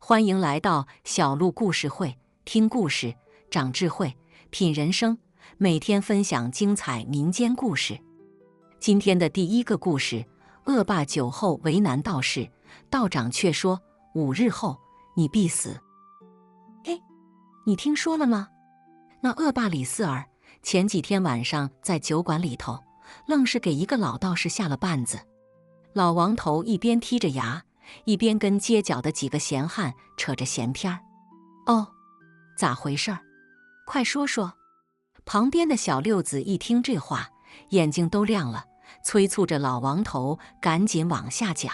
欢迎来到小鹿故事会，听故事长智慧，品人生。每天分享精彩民间故事。今天的第一个故事：恶霸酒后为难道士，道长却说5日后你必死。哎，你听说了吗？那恶霸李四儿前几天晚上在酒馆里头，愣是给一个老道士下了绊子。老王头一边剔着牙，一边跟街角的几个闲汉扯着闲篇儿。哦，咋回事儿？快说说。旁边的小六子一听这话，眼睛都亮了，催促着老王头赶紧往下讲。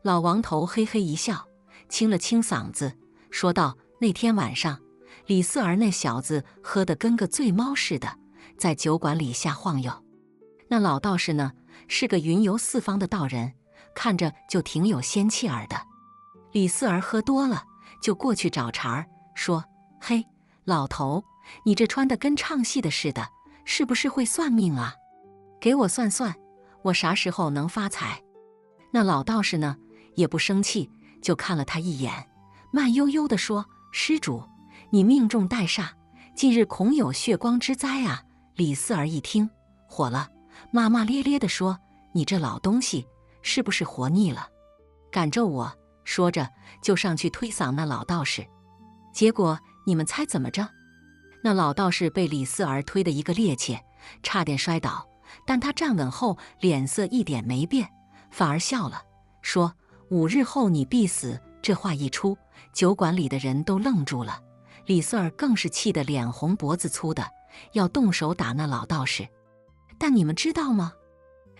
老王头嘿嘿一笑，清了清嗓子，说道：那天晚上，李四儿那小子喝得跟个醉猫似的，在酒馆里瞎晃悠。那老道士呢，是个云游四方的道人，看着就挺有仙气儿的。李四儿喝多了，就过去找茬儿，说：嘿，老头，你这穿得跟唱戏的似的，是不是会算命啊？给我算算，我啥时候能发财？那老道士呢，也不生气，就看了他一眼，慢悠悠地说：施主，你命中带煞，近日恐有血光之灾啊。李四儿一听火了，骂骂咧咧地说：你这老东西，是不是活腻了？赶着我！说着就上去推搡那老道士。结果你们猜怎么着？那老道士被李四儿推得一个趔趄，差点摔倒，但他站稳后脸色一点没变，反而笑了，说5日后你必死。这话一出，酒馆里的人都愣住了，李四儿更是气得脸红脖子粗的，要动手打那老道士。但你们知道吗？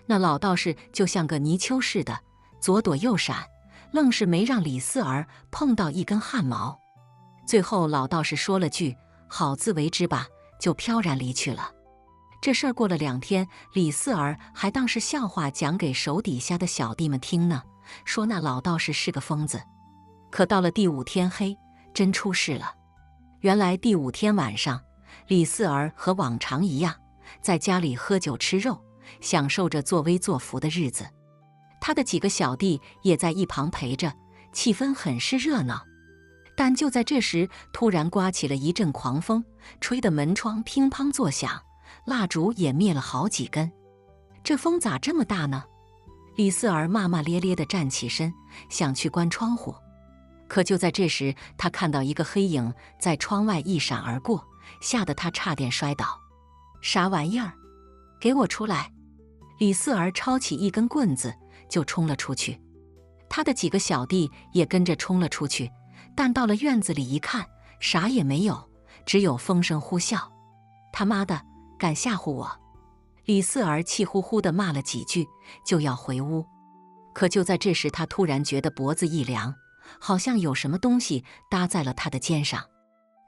那老道士就像个泥鳅似的，左躲右闪，愣是没让李四儿碰到一根汗毛。最后老道士说了句好自为之吧，就飘然离去了。这事儿过了2天，李四儿还当是笑话讲给手底下的小弟们听呢，说那老道士是个疯子。可到了第5天黑，真出事了。原来第5天晚上，李四儿和往常一样，在家里喝酒吃肉，享受着作威作福的日子。他的几个小弟也在一旁陪着，气氛很是热闹。但就在这时，突然刮起了一阵狂风，吹得门窗乒乓作响，蜡烛也灭了好几根。这风咋这么大呢？李四儿骂骂咧咧地站起身，想去关窗户。可就在这时，他看到一个黑影在窗外一闪而过，吓得他差点摔倒。啥玩意儿？给我出来！李四儿抄起一根棍子就冲了出去，他的几个小弟也跟着冲了出去，但到了院子里一看，啥也没有，只有风声呼啸。他妈的，敢吓唬我！李四儿气呼呼地骂了几句，就要回屋。可就在这时，他突然觉得脖子一凉，好像有什么东西搭在了他的肩上。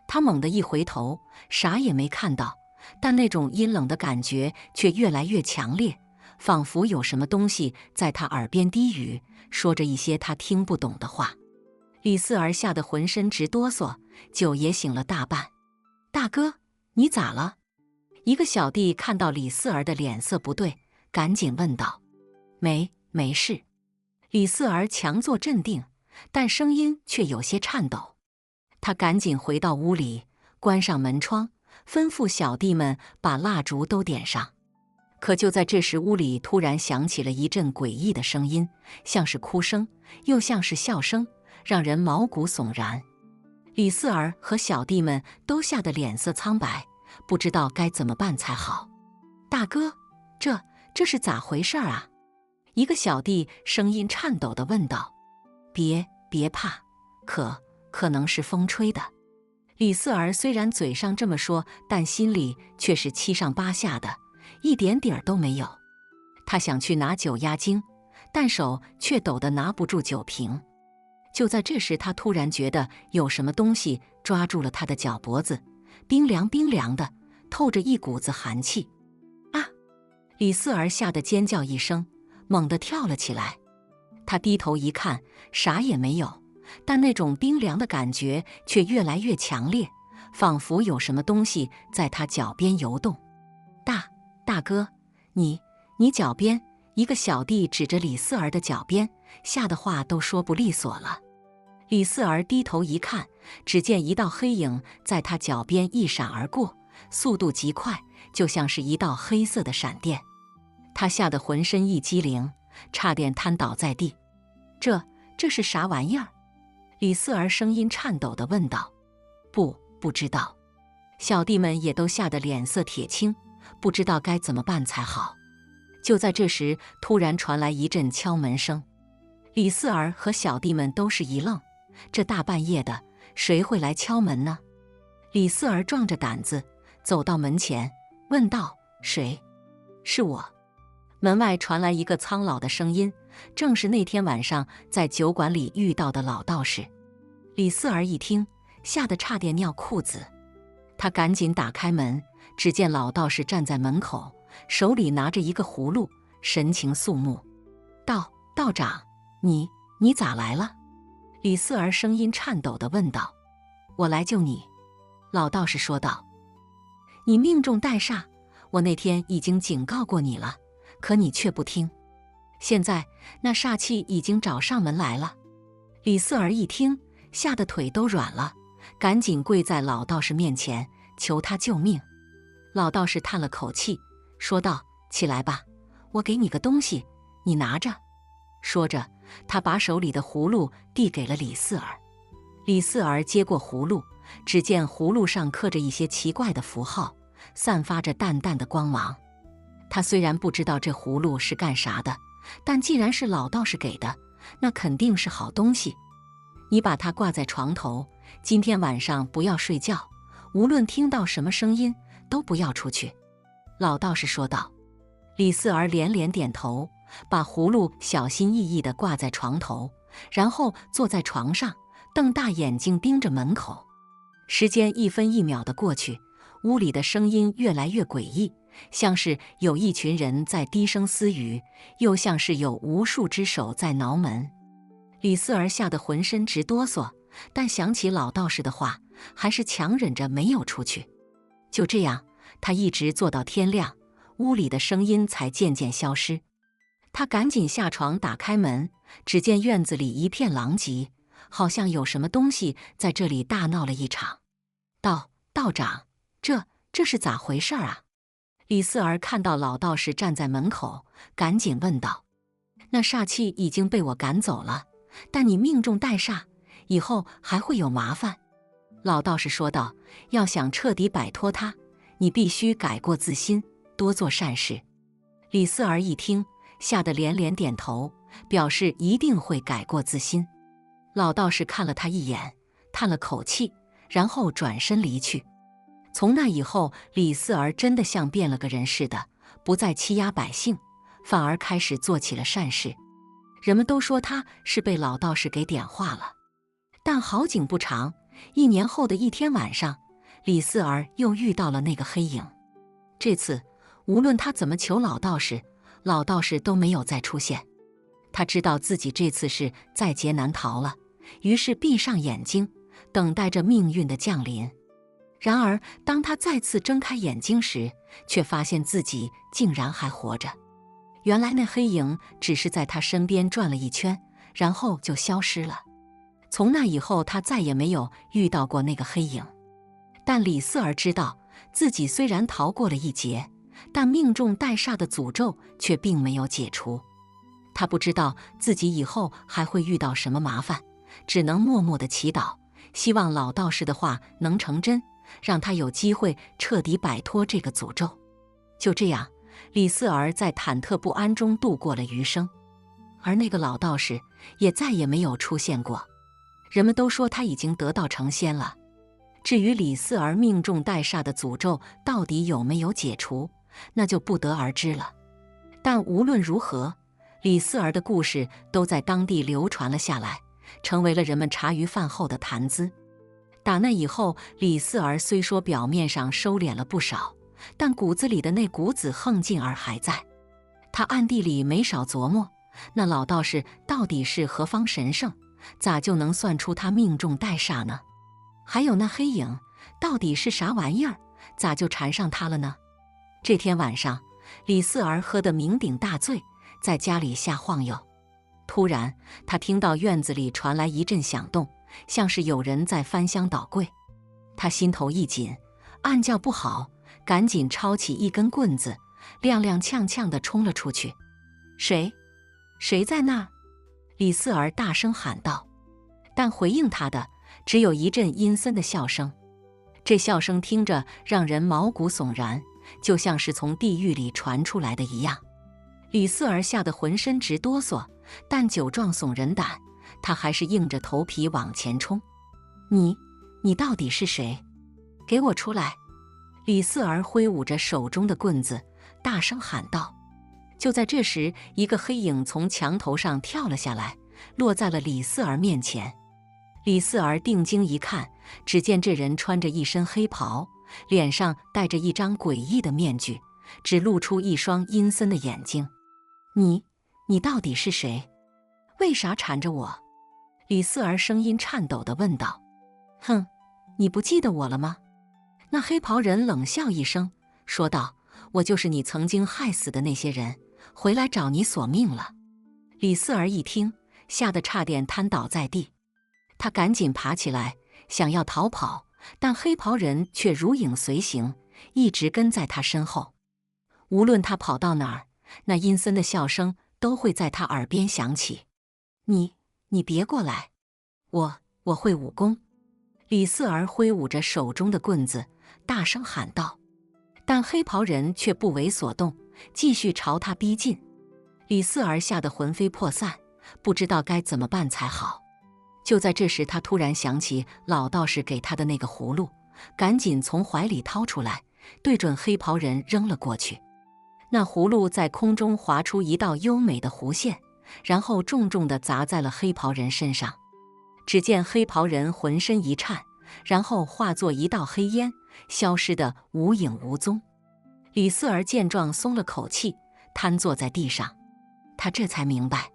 他猛地一回头，啥也没看到，但那种阴冷的感觉却越来越强烈，仿佛有什么东西在他耳边低语，说着一些他听不懂的话。李四儿吓得浑身直哆嗦，酒也醒了大半。大哥，你咋了？一个小弟看到李四儿的脸色不对，赶紧问道。没事。李四儿强作镇定，但声音却有些颤抖。他赶紧回到屋里，关上门窗，吩咐小弟们把蜡烛都点上。可就在这时，屋里突然响起了一阵诡异的声音，像是哭声，又像是笑声，让人毛骨悚然。李四儿和小弟们都吓得脸色苍白，不知道该怎么办才好。大哥，这是咋回事啊？一个小弟声音颤抖地问道。别怕，可能是风吹的。李四儿虽然嘴上这么说，但心里却是七上八下的，一点底儿都没有。他想去拿酒压惊，但手却抖得拿不住酒瓶。就在这时，他突然觉得有什么东西抓住了他的脚脖子，冰凉冰凉的，透着一股子寒气。啊！李四儿吓得尖叫一声，猛地跳了起来。他低头一看，啥也没有，但那种冰凉的感觉却越来越强烈，仿佛有什么东西在他脚边游动。大哥，你脚边！一个小弟指着李四儿的脚边，吓得话都说不利索了。李四儿低头一看，只见一道黑影在他脚边一闪而过，速度极快，就像是一道黑色的闪电。他吓得浑身一激灵，差点瘫倒在地。这是啥玩意儿？李四儿声音颤抖地问道。不知道。小弟们也都吓得脸色铁青，不知道该怎么办才好。就在这时，突然传来一阵敲门声。李四儿和小弟们都是一愣，这大半夜的，谁会来敲门呢？李四儿壮着胆子走到门前，问道：“谁？”“是我。”门外传来一个苍老的声音，正是那天晚上在酒馆里遇到的老道士。李四儿一听，吓得差点尿裤子。他赶紧打开门，只见老道士站在门口，手里拿着一个葫芦，神情肃穆。道长，你咋来了？”李四儿声音颤抖地问道。“我来救你。”老道士说道。“你命中带煞，我那天已经警告过你了，可你却不听。现在那煞气已经找上门来了。”李四儿一听，吓得腿都软了，赶紧跪在老道士面前，求他救命。老道士叹了口气，说道：“起来吧，我给你个东西，你拿着。”说着，他把手里的葫芦递给了李四儿。李四儿接过葫芦，只见葫芦上刻着一些奇怪的符号，散发着淡淡的光芒。他虽然不知道这葫芦是干啥的，但既然是老道士给的，那肯定是好东西。你把它挂在床头，今天晚上不要睡觉，无论听到什么声音，都不要出去。”老道士说道。李四儿连连点头，把葫芦小心翼翼地挂在床头，然后坐在床上，瞪大眼睛盯着门口。时间一分一秒地过去，屋里的声音越来越诡异，像是有一群人在低声私语，又像是有无数只手在挠门。李四儿吓得浑身直哆嗦，但想起老道士的话，还是强忍着没有出去。就这样，他一直坐到天亮，屋里的声音才渐渐消失。他赶紧下床打开门，只见院子里一片狼藉，好像有什么东西在这里大闹了一场。道长，这是咋回事啊？李四儿看到老道士站在门口，赶紧问道。那煞气已经被我赶走了，但你命中带煞，以后还会有麻烦。老道士说道，要想彻底摆脱它，你必须改过自新，多做善事。李四儿一听，吓得连连点头，表示一定会改过自新。老道士看了他一眼，叹了口气，然后转身离去。从那以后，李四儿真的像变了个人似的，不再欺压百姓，反而开始做起了善事。人们都说他是被老道士给点化了。但好景不长，1年后的一天晚上，李四儿又遇到了那个黑影。这次无论他怎么求老道士，老道士都没有再出现。他知道自己这次是在劫难逃了，于是闭上眼睛，等待着命运的降临。然而当他再次睁开眼睛时，却发现自己竟然还活着。原来那黑影只是在他身边转了一圈，然后就消失了。从那以后，他再也没有遇到过那个黑影。但李四儿知道，自己虽然逃过了一劫，但命中带煞的诅咒却并没有解除。他不知道自己以后还会遇到什么麻烦，只能默默地祈祷，希望老道士的话能成真，让他有机会彻底摆脱这个诅咒。就这样，李四儿在忐忑不安中度过了余生，而那个老道士也再也没有出现过。人们都说他已经得道成仙了。至于李四儿命中带煞的诅咒到底有没有解除，那就不得而知了。但无论如何，李四儿的故事都在当地流传了下来，成为了人们茶余饭后的谈资。打那以后，李四儿虽说表面上收敛了不少，但骨子里的那股子横劲儿还在。他暗地里没少琢磨，那老道士到底是何方神圣，咋就能算出他命中带煞呢？还有那黑影到底是啥玩意儿，咋就缠上他了呢？这天晚上，李四儿喝得酩酊大醉，在家里瞎晃悠。突然，他听到院子里传来一阵响动，像是有人在翻箱倒柜。他心头一紧，暗叫不好，赶紧抄起一根棍子，踉踉跄跄地冲了出去。谁？谁在那儿？李四儿大声喊道。但回应他的只有一阵阴森的笑声。这笑声听着让人毛骨悚然，就像是从地狱里传出来的一样。李四儿吓得浑身直哆嗦，但酒壮怂人胆，他还是硬着头皮往前冲。你到底是谁？给我出来！李四儿挥舞着手中的棍子，大声喊道。就在这时，一个黑影从墙头上跳了下来，落在了李四儿面前。李四儿定睛一看，只见这人穿着一身黑袍，脸上戴着一张诡异的面具，只露出一双阴森的眼睛。你到底是谁？为啥缠着我？李四儿声音颤抖地问道。哼，你不记得我了吗？那黑袍人冷笑一声，说道：我就是你曾经害死的那些人，回来找你索命了。李四儿一听，吓得差点瘫倒在地。他赶紧爬起来，想要逃跑，但黑袍人却如影随形，一直跟在他身后。无论他跑到哪儿，那阴森的笑声都会在他耳边响起。你别过来，我会武功。李四儿挥舞着手中的棍子，大声喊道。但黑袍人却不为所动，继续朝他逼近。李四儿吓得魂飞魄散，不知道该怎么办才好。就在这时，他突然想起老道士给他的那个葫芦，赶紧从怀里掏出来，对准黑袍人扔了过去。那葫芦在空中划出一道优美的弧线，然后重重地砸在了黑袍人身上。只见黑袍人浑身一颤，然后化作一道黑烟，消失得无影无踪。李四儿见状松了口气，瘫坐在地上。他这才明白，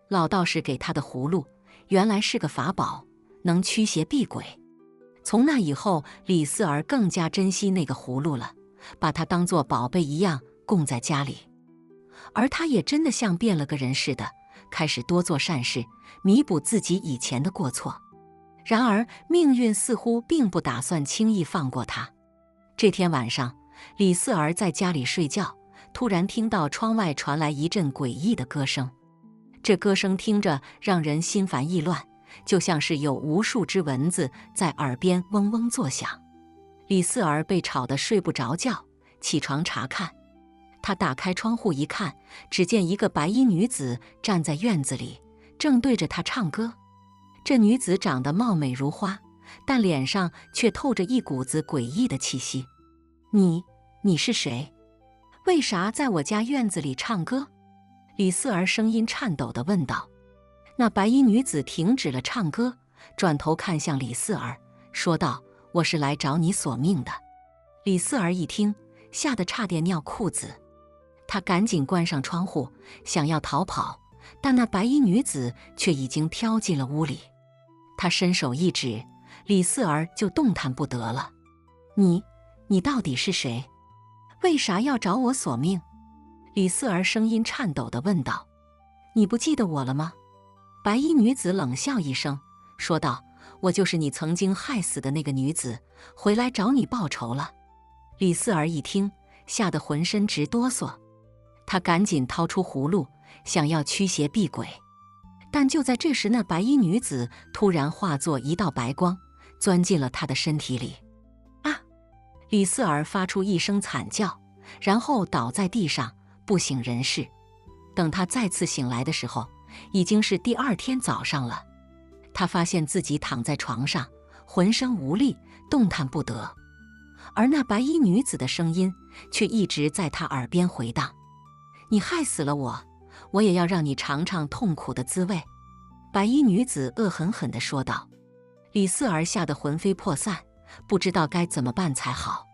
老道士给他的葫芦原来是个法宝，能驱邪避鬼。从那以后，李四儿更加珍惜那个葫芦了，把它当作宝贝一样供在家里。而他也真的像变了个人似的，开始多做善事，弥补自己以前的过错。然而命运似乎并不打算轻易放过他。这天晚上，李四儿在家里睡觉，突然听到窗外传来一阵诡异的歌声。这歌声听着让人心烦意乱，就像是有无数只蚊子在耳边嗡嗡作响。李四儿被吵得睡不着觉，起床查看。他打开窗户一看，只见一个白衣女子站在院子里，正对着他唱歌。这女子长得貌美如花，但脸上却透着一股子诡异的气息。你是谁？为啥在我家院子里唱歌？李四儿声音颤抖地问道。那白衣女子停止了唱歌，转头看向李四儿，说道：我是来找你索命的。李四儿一听，吓得差点尿裤子。他赶紧关上窗户，想要逃跑，但那白衣女子却已经飘进了屋里。他伸手一指，李四儿就动弹不得了。你到底是谁？为啥要找我索命？李四儿声音颤抖地问道。你不记得我了吗？白衣女子冷笑一声，说道：我就是你曾经害死的那个女子，回来找你报仇了。李四儿一听，吓得浑身直哆嗦。他赶紧掏出葫芦，想要驱邪避鬼。但就在这时，那白衣女子突然化作一道白光，钻进了他的身体里。啊！李四儿发出一声惨叫，然后倒在地上，不省人事。等他再次醒来的时候，已经是第二天早上了。他发现自己躺在床上，浑身无力，动弹不得。而那白衣女子的声音却一直在他耳边回荡：你害死了我，我也要让你尝尝痛苦的滋味。白衣女子恶狠狠地说道。李四儿吓得魂飞魄散，不知道该怎么办才好。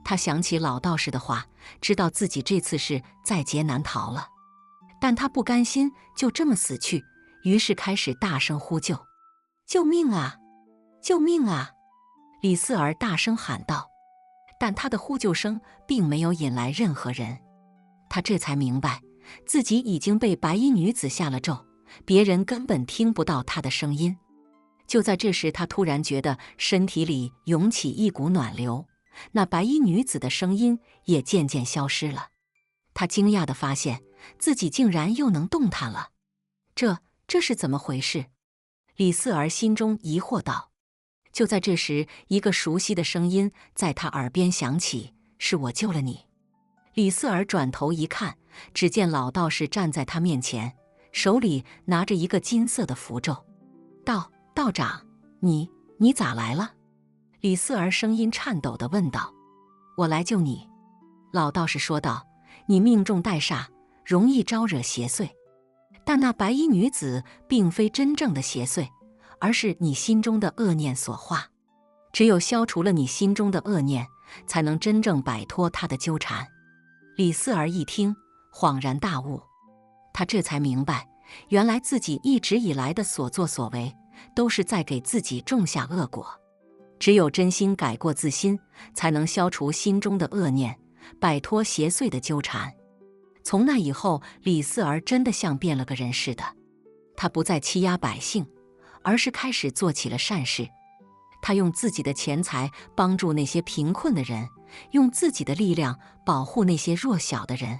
他想起老道士的话，知道自己这次是在劫难逃了。但他不甘心就这么死去，于是开始大声呼救：救命啊！救命啊！李四儿大声喊道。但他的呼救声并没有引来任何人。他这才明白，自己已经被白衣女子下了咒，别人根本听不到他的声音。就在这时，他突然觉得身体里涌起一股暖流，那白衣女子的声音也渐渐消失了。他惊讶地发现自己竟然又能动弹了，这是怎么回事？李四儿心中疑惑道。就在这时，一个熟悉的声音在他耳边响起：“是我救了你。”李四儿转头一看，只见老道士站在他面前，手里拿着一个金色的符咒。道长，你咋来了？李四儿声音颤抖地问道。我来救你。老道士说道，你命中带煞，容易招惹邪祟。但那白衣女子并非真正的邪祟，而是你心中的恶念所化。只有消除了你心中的恶念，才能真正摆脱她的纠缠。李四儿一听，恍然大悟，他这才明白，原来自己一直以来的所作所为，都是在给自己种下恶果。只有真心改过自新，才能消除心中的恶念，摆脱邪祟的纠缠。从那以后，李四儿真的像变了个人似的。他不再欺压百姓，而是开始做起了善事。他用自己的钱财帮助那些贫困的人，用自己的力量保护那些弱小的人。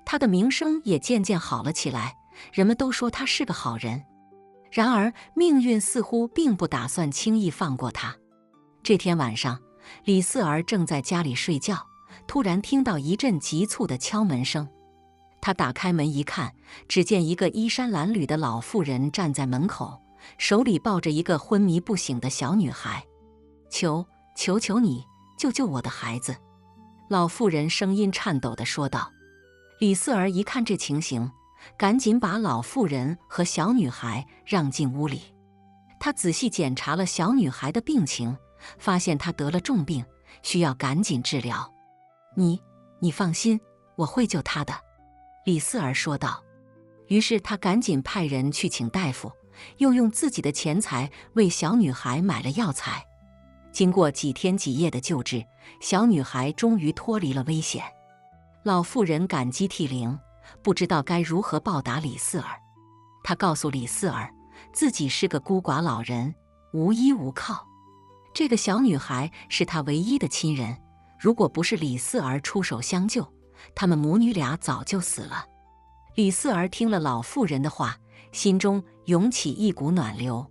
他的名声也渐渐好了起来，人们都说他是个好人。然而，命运似乎并不打算轻易放过他。这天晚上，李四儿正在家里睡觉，突然听到一阵急促的敲门声。他打开门一看，只见一个衣衫褴褛的老妇人站在门口，手里抱着一个昏迷不醒的小女孩。求你救救我的孩子！老妇人声音颤抖地说道。李四儿一看这情形，赶紧把老妇人和小女孩让进屋里。他仔细检查了小女孩的病情，发现她得了重病，需要赶紧治疗。你放心，我会救她的。李四儿说道。于是他赶紧派人去请大夫，又用自己的钱财为小女孩买了药材。经过几天几夜的救治，小女孩终于脱离了危险。老妇人感激涕零，不知道该如何报答李四儿。她告诉李四儿，自己是个孤寡老人，无依无靠。这个小女孩是她唯一的亲人，如果不是李四儿出手相救，他们母女俩早就死了。李四儿听了老妇人的话，心中涌起一股暖流。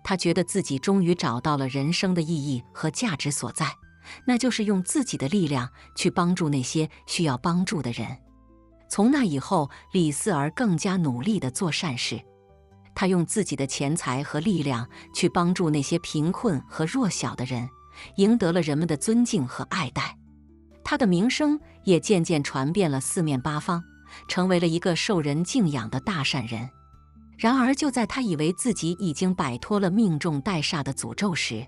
他觉得自己终于找到了人生的意义和价值所在，那就是用自己的力量去帮助那些需要帮助的人。从那以后，李四儿更加努力地做善事。他用自己的钱财和力量去帮助那些贫困和弱小的人，赢得了人们的尊敬和爱戴。他的名声也渐渐传遍了四面八方，成为了一个受人敬仰的大善人。然而，就在他以为自己已经摆脱了命中带煞的诅咒时，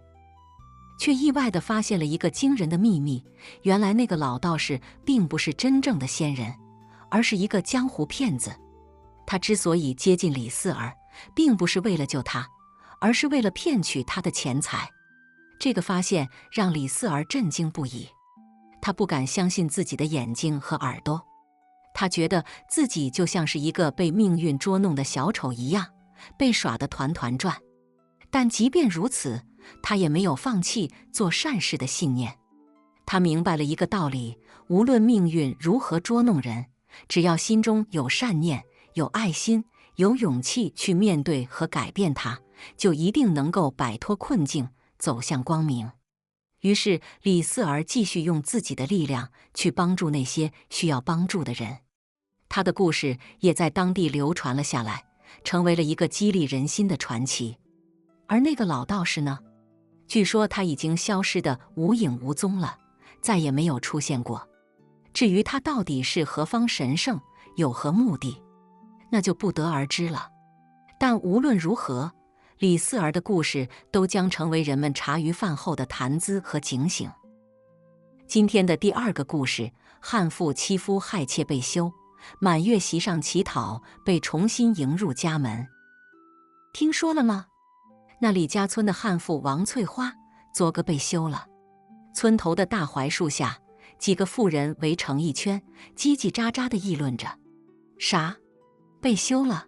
却意外地发现了一个惊人的秘密。原来那个老道士并不是真正的仙人，而是一个江湖骗子。他之所以接近李四儿，并不是为了救他，而是为了骗取他的钱财。这个发现让李四儿震惊不已，他不敢相信自己的眼睛和耳朵。他觉得自己就像是一个被命运捉弄的小丑一样，被耍得团团转。但即便如此，他也没有放弃做善事的信念。他明白了一个道理，无论命运如何捉弄人，只要心中有善念，有爱心，有勇气去面对和改变它，就一定能够摆脱困境，走向光明。于是李四儿继续用自己的力量去帮助那些需要帮助的人。他的故事也在当地流传了下来，成为了一个激励人心的传奇。而那个老道士呢？据说他已经消失得无影无踪了，再也没有出现过。至于他到底是何方神圣，有何目的，那就不得而知了。但无论如何，李四儿的故事都将成为人们茶余饭后的谈资和警醒。今天的第二个故事，悍妇欺夫害妾被休，满月席上乞讨被重新迎入家门。听说了吗？那李家村的悍妇王翠花昨个被休了。村头的大槐树下，几个妇人围成一圈，叽叽喳喳地议论着。啥？被休了？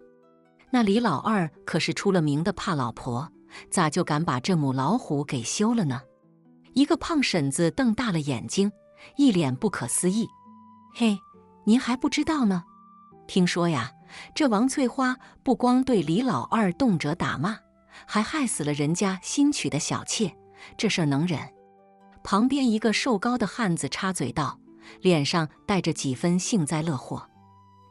那李老二可是出了名的怕老婆，咋就敢把这母老虎给休了呢？一个胖婶子瞪大了眼睛，一脸不可思议。嘿，您还不知道呢？听说呀，这王翠花不光对李老二动辄打骂，还害死了人家新娶的小妾，这事儿能忍？旁边一个瘦高的汉子插嘴道，脸上带着几分幸灾乐祸。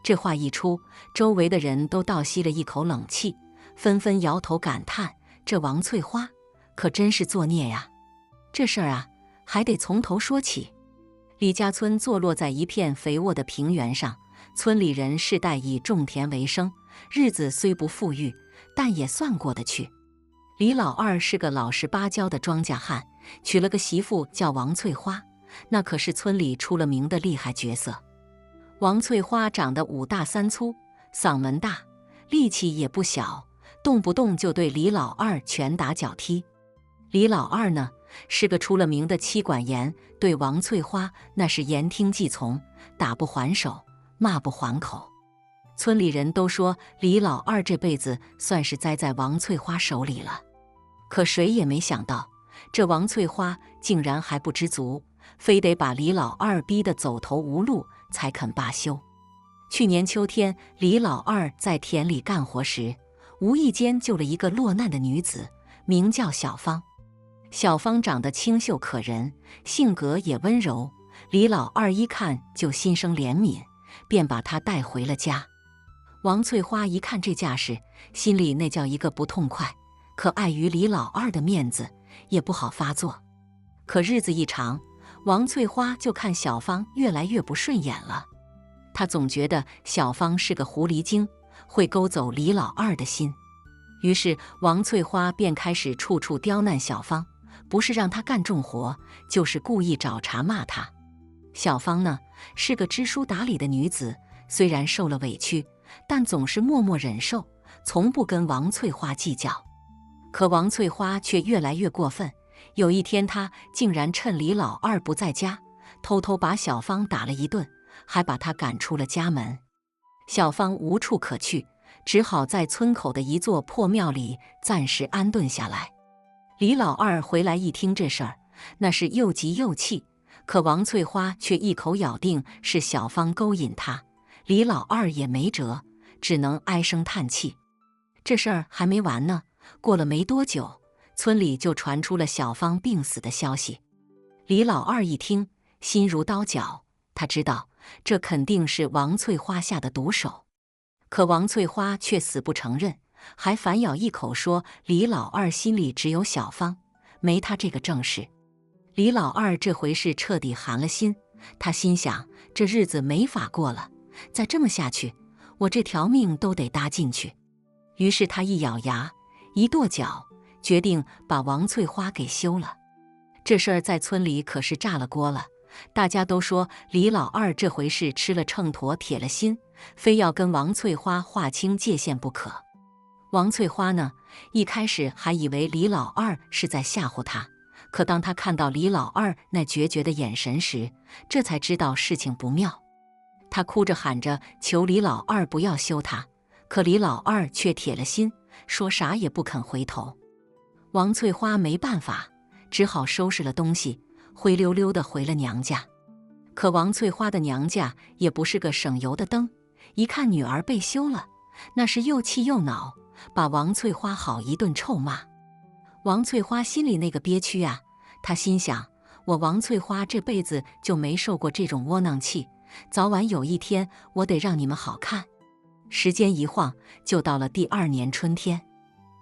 这话一出，周围的人都倒吸了一口冷气，纷纷摇头感叹：这王翠花可真是作孽呀！这事儿啊，还得从头说起。李家村坐落在一片肥沃的平原上，村里人世代以种田为生，日子虽不富裕，但也算过得去。李老二是个老实巴交的庄稼汉，娶了个媳妇叫王翠花，那可是村里出了名的厉害角色。王翠花长得5大3粗，嗓门大，力气也不小，动不动就对李老二拳打脚踢。李老二呢，是个出了名的妻管严，对王翠花那是言听计从，打不还手，骂不还口。村里人都说李老二这辈子算是栽在王翠花手里了。可谁也没想到，这王翠花竟然还不知足，非得把李老二逼得走投无路才肯罢休。去年秋天，李老二在田里干活时，无意间救了一个落难的女子，名叫小芳。小芳长得清秀可人，性格也温柔，李老二一看就心生怜悯，便把她带回了家。王翠花一看这架势，心里那叫一个不痛快，可碍于李老二的面子，也不好发作。可日子一长，王翠花就看小芳越来越不顺眼了。她总觉得小芳是个狐狸精，会勾走李老二的心。于是王翠花便开始处处刁难小芳，不是让她干重活，就是故意找茬骂她。小芳呢，是个知书达理的女子，虽然受了委屈，但总是默默忍受，从不跟王翠花计较。可王翠花却越来越过分，有一天她竟然趁李老二不在家，偷偷把小芳打了一顿，还把她赶出了家门。小芳无处可去，只好在村口的一座破庙里暂时安顿下来。李老二回来一听这事儿，那是又急又气，可王翠花却一口咬定是小芳勾引他，李老二也没辙，只能唉声叹气。这事儿还没完呢，过了没多久，村里就传出了小芳病死的消息。李老二一听，心如刀绞，他知道这肯定是王翠花下的毒手。可王翠花却死不承认，还反咬一口说李老二心里只有小芳，没他这个正事。李老二这回是彻底寒了心，他心想这日子没法过了，再这么下去，我这条命都得搭进去。于是他一咬牙，一跺脚，决定把王翠花给休了。这事儿在村里可是炸了锅了，大家都说李老二这回是吃了秤砣铁了心，非要跟王翠花划清界限不可。王翠花呢，一开始还以为李老二是在吓唬她，可当她看到李老二那决绝的眼神时，这才知道事情不妙。她哭着喊着求李老二不要休她，可李老二却铁了心，说啥也不肯回头。王翠花没办法，只好收拾了东西，灰溜溜地回了娘家。可王翠花的娘家也不是个省油的灯，一看女儿被休了，那是又气又恼，把王翠花好一顿臭骂。王翠花心里那个憋屈啊，她心想，我王翠花这辈子就没受过这种窝囊气，早晚有一天我得让你们好看。时间一晃，就到了第2年春天。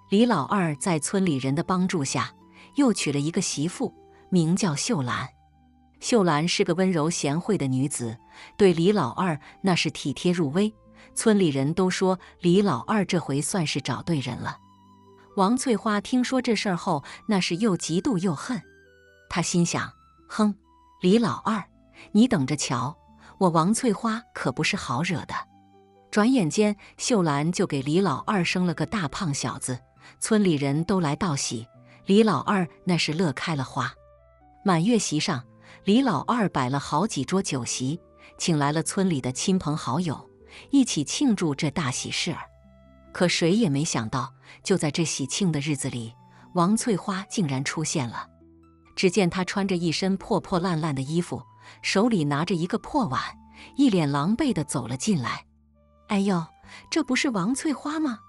李老二在村里人的帮助下，又娶了一个媳妇，名叫秀兰。秀兰是个温柔贤惠的女子，对李老二那是体贴入微，村里人都说李老二这回算是找对人了。王翠花听说这事儿后，那是又嫉妒又恨。她心想，哼，李老二，你等着瞧，我王翠花可不是好惹的。转眼间，秀兰就给李老二生了个大胖小子，村里人都来道喜，李老二那是乐开了花。满月席上，李老二摆了好几桌酒席，请来了村里的亲朋好友，一起庆祝这大喜事儿。可谁也没想到，就在这喜庆的日子里，王翠花竟然出现了。只见她穿着一身破破烂烂的衣服，手里拿着一个破碗，一脸狼狈地走了进来。哎呦，这不是王翠花吗？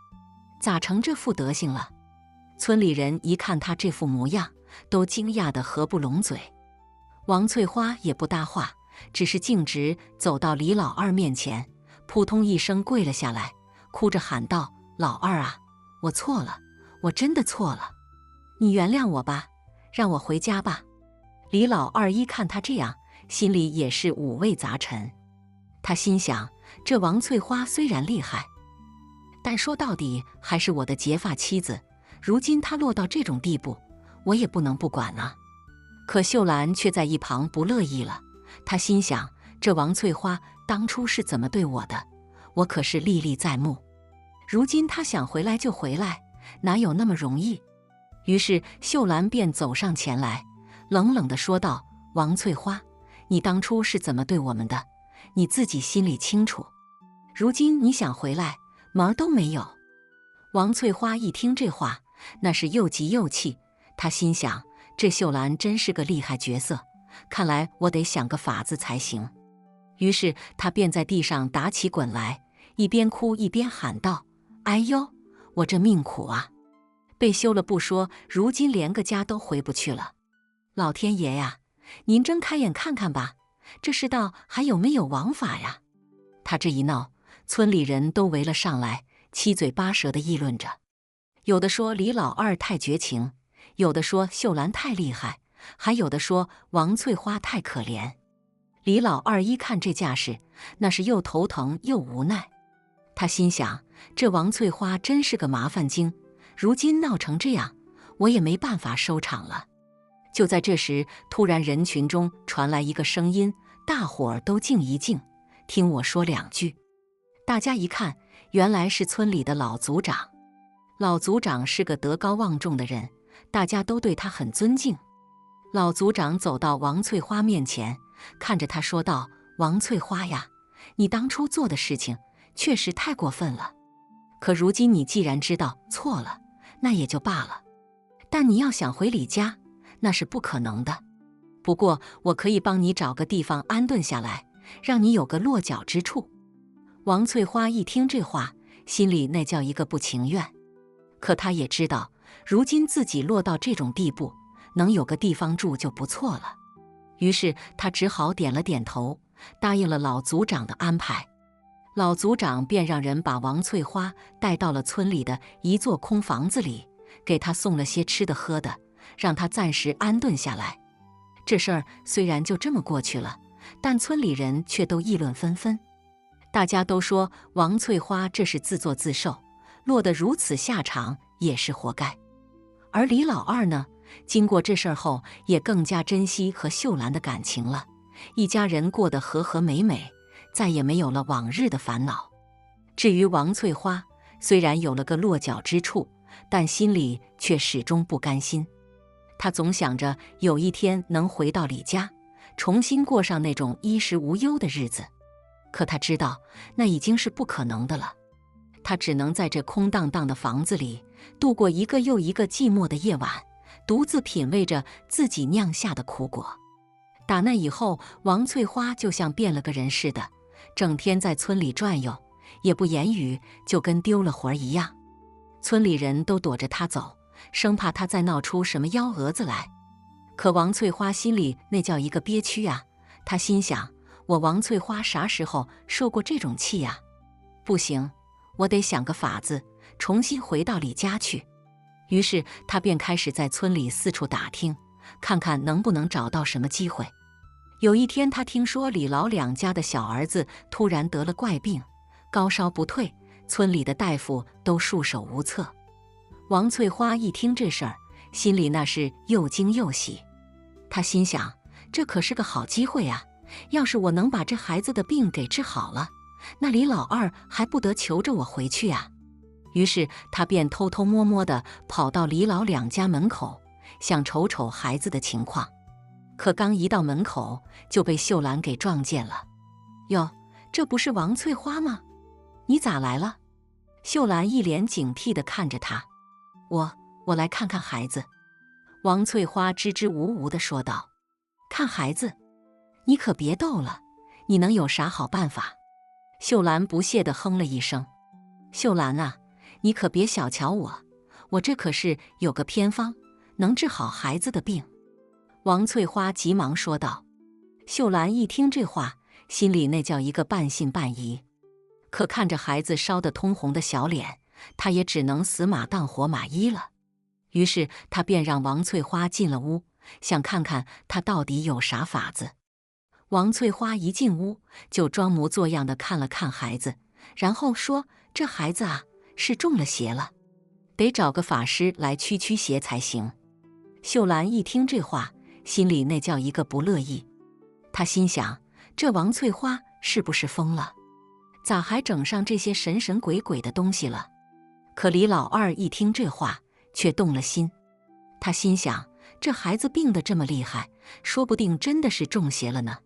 咋成这副德行了？村里人一看她这副模样，都惊讶得合不拢嘴。王翠花也不搭话，只是径直走到李老二面前，扑通一声跪了下来，哭着喊道：“老二啊，我错了，我真的错了，你原谅我吧，让我回家吧。”李老二一看他这样，心里也是五味杂陈。他心想，这王翠花虽然厉害，但说到底还是我的结发妻子，如今她落到这种地步，我也不能不管啊。可秀兰却在一旁不乐意了，她心想，这王翠花当初是怎么对我的，我可是历历在目，如今她想回来就回来，哪有那么容易？于是秀兰便走上前来，冷冷地说道：“王翠花，你当初是怎么对我们的，你自己心里清楚，如今你想回来，门儿都没有。”王翠花一听这话，那是又急又气，她心想，这秀兰真是个厉害角色，看来我得想个法子才行。于是她便在地上打起滚来，一边哭一边喊道：“哎呦，我这命苦啊！被休了不说，如今连个家都回不去了。老天爷呀，您睁开眼看看吧，这世道还有没有王法呀？”她这一闹，村里人都围了上来，七嘴八舌地议论着，有的说李老二太绝情，有的说秀兰太厉害，还有的说王翠花太可怜。李老二一看这架势，那是又头疼又无奈。他心想，这王翠花真是个麻烦精，如今闹成这样，我也没办法收场了。就在这时，突然人群中传来一个声音，大伙儿都静一静，听我说两句。大家一看，原来是村里的老族长。老族长是个德高望重的人，大家都对他很尊敬。老族长走到王翠花面前，看着她说道：“王翠花呀，你当初做的事情确实太过分了，可如今你既然知道错了，那也就罢了。但你要想回李家，那是不可能的。不过我可以帮你找个地方安顿下来，让你有个落脚之处。”王翠花一听这话，心里那叫一个不情愿。可她也知道，如今自己落到这种地步，能有个地方住就不错了。于是她只好点了点头，答应了老族长的安排。老族长便让人把王翠花带到了村里的一座空房子里，给她送了些吃的喝的，让她暂时安顿下来。这事儿虽然就这么过去了，但村里人却都议论纷纷。大家都说王翠花这是自作自受，落得如此下场也是活该。而李老二呢，经过这事儿后，也更加珍惜和秀兰的感情了，一家人过得和和美美，再也没有了往日的烦恼。至于王翠花，虽然有了个落脚之处，但心里却始终不甘心。她总想着有一天能回到李家，重新过上那种衣食无忧的日子。可她知道那已经是不可能的了，她只能在这空荡荡的房子里度过一个又一个寂寞的夜晚，独自品味着自己酿下的苦果。打那以后，王翠花就像变了个人似的，整天在村里转悠，也不言语，就跟丢了魂一样。村里人都躲着她走，生怕她再闹出什么幺蛾子来。可王翠花心里那叫一个憋屈啊，她心想，我王翠花啥时候受过这种气呀？不行，我得想个法子，重新回到李家去。于是她便开始在村里四处打听，看看能不能找到什么机会。有一天，她听说李老两家的小儿子突然得了怪病，高烧不退，村里的大夫都束手无策。王翠花一听这事儿，心里那是又惊又喜。她心想，这可是个好机会啊，要是我能把这孩子的病给治好了，那李老二还不得求着我回去啊。于是她便偷偷摸摸地跑到李老两家门口，想瞅瞅孩子的情况。可刚一到门口，就被秀兰给撞见了。哟，这不是王翠花吗？你咋来了？秀兰一脸警惕地看着他。我来看看孩子。王翠花支支吾吾地说道。看孩子？你可别逗了，你能有啥好办法？秀兰不屑地哼了一声。秀兰啊，你可别小瞧我这可是有个偏方，能治好孩子的病。王翠花急忙说道。秀兰一听这话，心里那叫一个半信半疑。可看着孩子烧得通红的小脸，她也只能死马当活马医了。于是她便让王翠花进了屋，想看看她到底有啥法子。王翠花一进屋，就装模作样地看了看孩子，然后说：“这孩子啊，是中了邪了，得找个法师来驱邪才行。”秀兰一听这话，心里那叫一个不乐意。她心想：这王翠花是不是疯了？咋还整上这些神神鬼鬼的东西了？可李老二一听这话，却动了心。他心想：这孩子病得这么厉害，说不定真的是中邪了呢。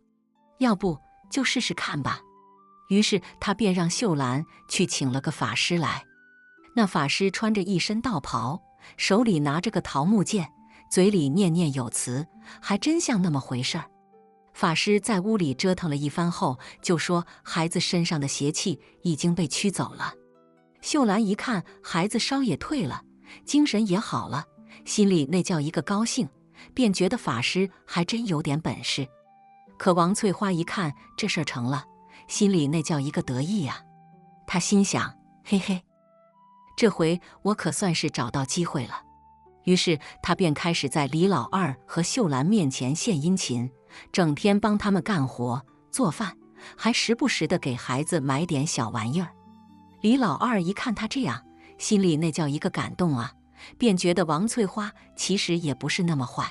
要不就试试看吧。于是他便让秀兰去请了个法师来。那法师穿着一身道袍，手里拿着个桃木剑，嘴里念念有词，还真像那么回事儿。法师在屋里折腾了一番后，就说孩子身上的邪气已经被驱走了。秀兰一看孩子烧也退了，精神也好了，心里那叫一个高兴，便觉得法师还真有点本事。可王翠花一看这事儿成了，心里那叫一个得意呀。她心想：嘿嘿，这回我可算是找到机会了。于是她便开始在李老二和秀兰面前献殷勤，整天帮他们干活做饭，还时不时地给孩子买点小玩意儿。李老二一看他这样，心里那叫一个感动啊，便觉得王翠花其实也不是那么坏。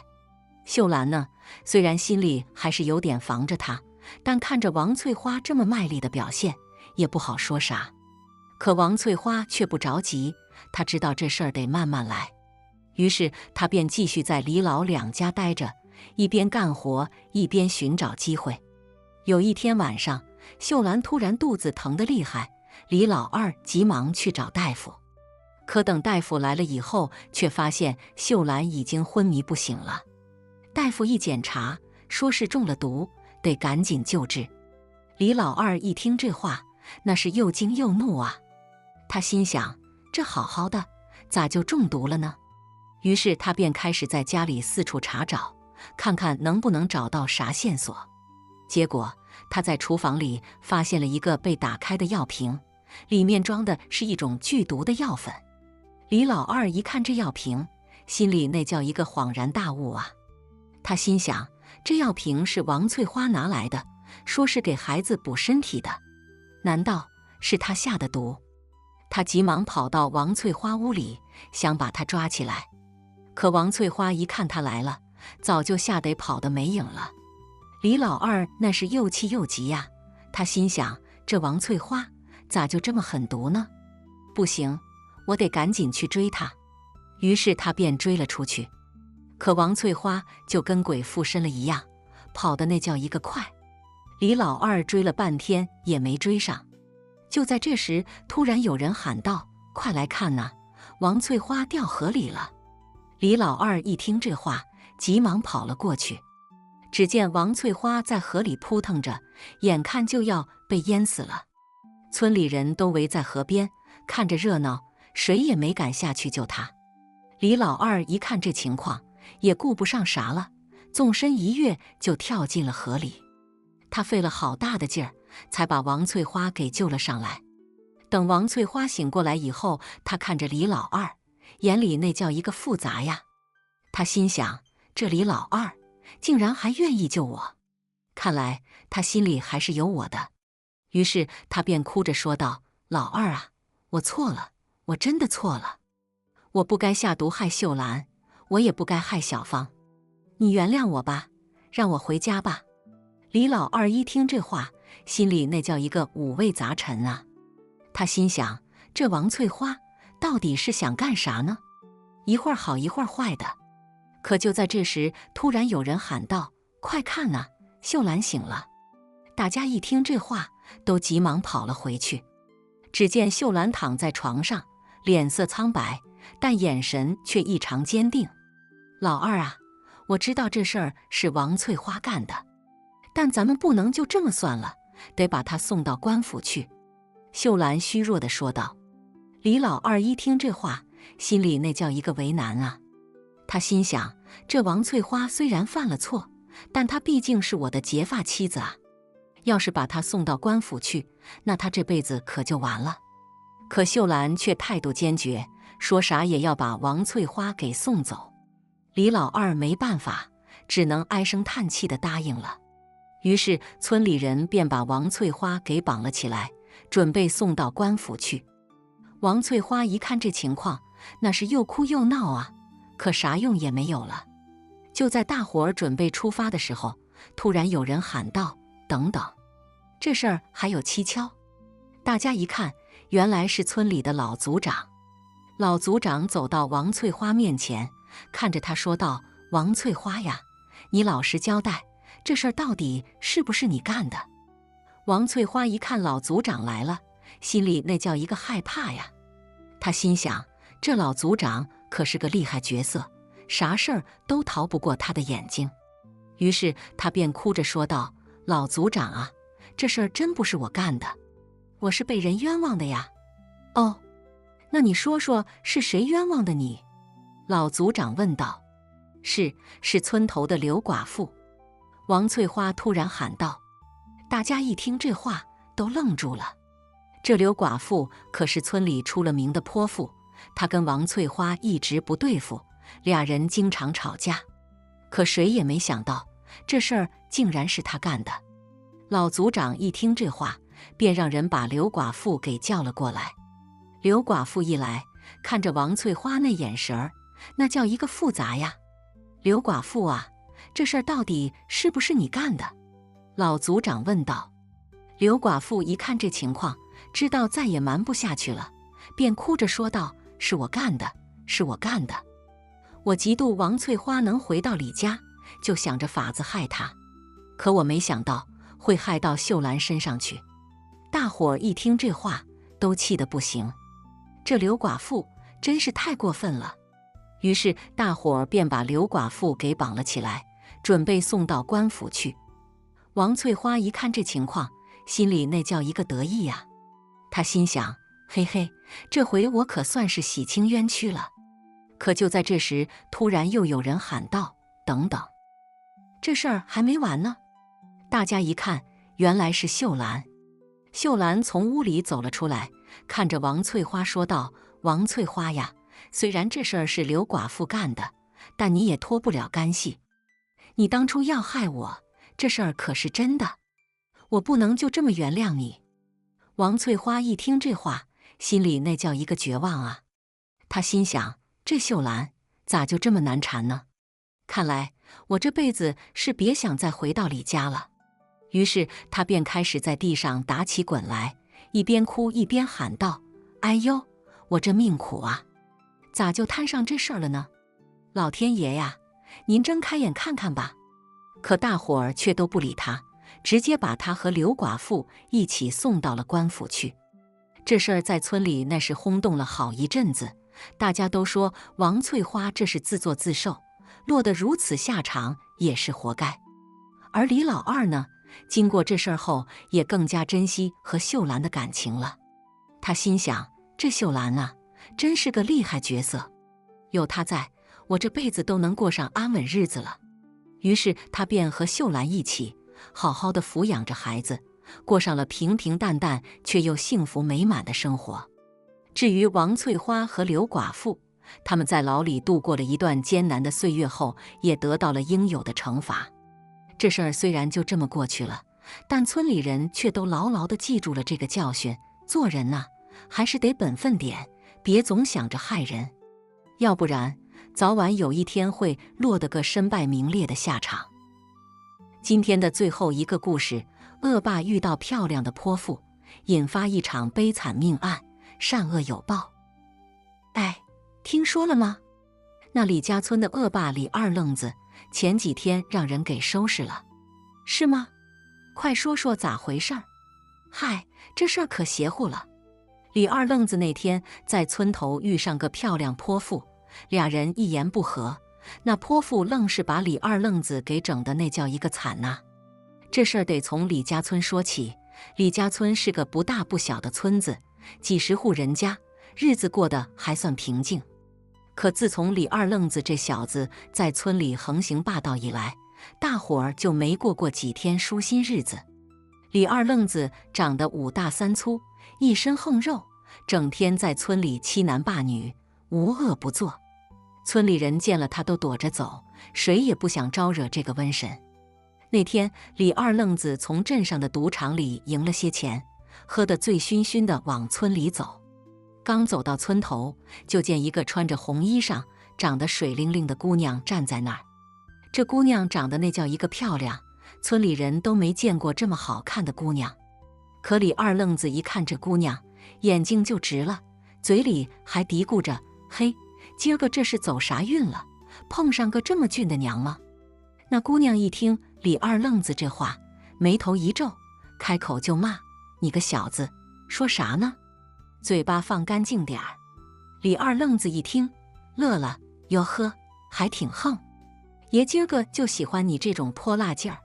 秀兰呢，虽然心里还是有点防着他，但看着王翠花这么卖力的表现，也不好说啥。可王翠花却不着急，她知道这事儿得慢慢来。于是她便继续在李老两家待着，一边干活一边寻找机会。有一天晚上，秀兰突然肚子疼得厉害，李老二急忙去找大夫。可等大夫来了以后，却发现秀兰已经昏迷不醒了。大夫一检查，说是中了毒，得赶紧救治。李老二一听这话，那是又惊又怒啊。他心想：这好好的，咋就中毒了呢？于是他便开始在家里四处查找，看看能不能找到啥线索。结果他在厨房里发现了一个被打开的药瓶，里面装的是一种剧毒的药粉。李老二一看这药瓶，心里那叫一个恍然大悟啊。他心想，这药瓶是王翠花拿来的，说是给孩子补身体的，难道是他下的毒？他急忙跑到王翠花屋里，想把她抓起来。可王翠花一看他来了，早就吓得跑得没影了。李老二那是又气又急呀，他心想，这王翠花咋就这么狠毒呢？不行，我得赶紧去追她。于是他便追了出去。可王翠花就跟鬼附身了一样，跑得那叫一个快。李老二追了半天也没追上。就在这时，突然有人喊道：“快来看呐，王翠花掉河里了！”李老二一听这话，急忙跑了过去。只见王翠花在河里扑腾着，眼看就要被淹死了。村里人都围在河边看着热闹，谁也没敢下去救她。李老二一看这情况，也顾不上啥了，纵身一跃就跳进了河里。他费了好大的劲儿，才把王翠花给救了上来。等王翠花醒过来以后，他看着李老二，眼里那叫一个复杂呀。他心想，这李老二竟然还愿意救我，看来他心里还是有我的。于是他便哭着说道：“老二啊，我错了，我真的错了。我不该下毒害秀兰，我也不该害小芳，你原谅我吧，让我回家吧。”李老二一听这话，心里那叫一个五味杂陈啊。他心想，这王翠花到底是想干啥呢？一会儿好一会儿坏的。可就在这时，突然有人喊道：“快看呐，秀兰醒了！”大家一听这话，都急忙跑了回去。只见秀兰躺在床上，脸色苍白，但眼神却异常坚定。老二啊，我知道这事儿是王翠花干的，但咱们不能就这么算了，得把她送到官府去。秀兰虚弱地说道。李老二一听这话，心里那叫一个为难啊。他心想，这王翠花虽然犯了错，但她毕竟是我的结发妻子啊，要是把她送到官府去，那她这辈子可就完了。可秀兰却态度坚决，说啥也要把王翠花给送走。李老二没办法，只能唉声叹气地答应了。于是村里人便把王翠花给绑了起来，准备送到官府去。王翠花一看这情况，那是又哭又闹啊，可啥用也没有了。就在大伙儿准备出发的时候，突然有人喊道：“等等，这事儿还有蹊跷。”大家一看，原来是村里的老族长。老族长走到王翠花面前，看着她说道：“王翠花呀，你老实交代，这事儿到底是不是你干的？”王翠花一看老族长来了，心里那叫一个害怕呀。她心想，这老族长可是个厉害角色，啥事儿都逃不过他的眼睛。于是她便哭着说道：“老族长啊，这事儿真不是我干的，我是被人冤枉的呀。”“哦，那你说说是谁冤枉的你？”老族长问道。“是村头的刘寡妇。”王翠花突然喊道。大家一听这话都愣住了。这刘寡妇可是村里出了名的泼妇，她跟王翠花一直不对付，俩人经常吵架。可谁也没想到，这事儿竟然是她干的。老族长一听这话，便让人把刘寡妇给叫了过来。刘寡妇一来，看着王翠花那眼神儿，那叫一个复杂呀。“刘寡妇啊，这事儿到底是不是你干的？”老族长问道。刘寡妇一看这情况，知道再也瞒不下去了，便哭着说道：“是我干的，是我干的。我嫉妒王翠花能回到李家，就想着法子害她，可我没想到会害到秀兰身上去。”大伙儿一听这话，都气得不行。这刘寡妇真是太过分了。于是大伙儿便把刘寡妇给绑了起来，准备送到官府去。王翠花一看这情况，心里那叫一个得意呀。她心想：嘿嘿，这回我可算是洗清冤屈了。可就在这时，突然又有人喊道：“等等，这事儿还没完呢！”大家一看，原来是秀兰。秀兰从屋里走了出来，看着王翠花说道：“王翠花呀，虽然这事儿是刘寡妇干的，但你也脱不了干系。你当初要害我，这事儿可是真的，我不能就这么原谅你。”王翠花一听这话，心里那叫一个绝望啊。她心想，这秀兰咋就这么难缠呢？看来我这辈子是别想再回到李家了。于是她便开始在地上打起滚来，一边哭一边喊道：“哎呦，我这命苦啊，咋就摊上这事儿了呢？老天爷呀，您睁开眼看看吧！”可大伙儿却都不理她，直接把她和刘寡妇一起送到了官府去。这事儿在村里那是轰动了好一阵子，大家都说王翠花这是自作自受，落得如此下场也是活该。而李老二呢，经过这事儿后，也更加珍惜和秀兰的感情了。他心想，这秀兰啊，真是个厉害角色，有她在，我这辈子都能过上安稳日子了。于是他便和秀兰一起好好的抚养着孩子，过上了平平淡淡却又幸福美满的生活。至于王翠花和刘寡妇，他们在牢里度过了一段艰难的岁月后，也得到了应有的惩罚。这事儿虽然就这么过去了，但村里人却都牢牢地记住了这个教训。做人呐，还是得本分点，别总想着害人，要不然早晚有一天会落得个身败名裂的下场。今天的最后一个故事，恶霸遇到漂亮的泼妇，引发一场悲惨命案，善恶有报。哎，听说了吗？那李家村的恶霸李二愣子前几天让人给收拾了，是吗？快说说咋回事儿？嗨，这事儿可邪乎了。李二愣子那天在村头遇上个漂亮泼妇，俩人一言不合，那泼妇愣是把李二愣子给整的那叫一个惨呐。这事儿得从李家村说起。李家村是个不大不小的村子，几十户人家，日子过得还算平静。可自从李二愣子这小子在村里横行霸道以来，大伙儿就没过几天舒心日子。李二愣子长得五大三粗，一身横肉，整天在村里欺男霸女，无恶不作。村里人见了他都躲着走，谁也不想招惹这个瘟神。那天，李二愣子从镇上的赌场里赢了些钱，喝得醉醺醺地往村里走。刚走到村头，就见一个穿着红衣裳、长得水灵灵的姑娘站在那儿。这姑娘长得那叫一个漂亮，村里人都没见过这么好看的姑娘。可李二愣子一看这姑娘，眼睛就直了，嘴里还嘀咕着：“嘿，今儿个这是走啥运了？碰上个这么俊的娘吗？”那姑娘一听李二愣子这话，眉头一皱，开口就骂：“你个小子，说啥呢？嘴巴放干净点儿！”李二愣子一听，乐了：“哟呵，还挺横，爷今儿个就喜欢你这种泼辣劲儿。”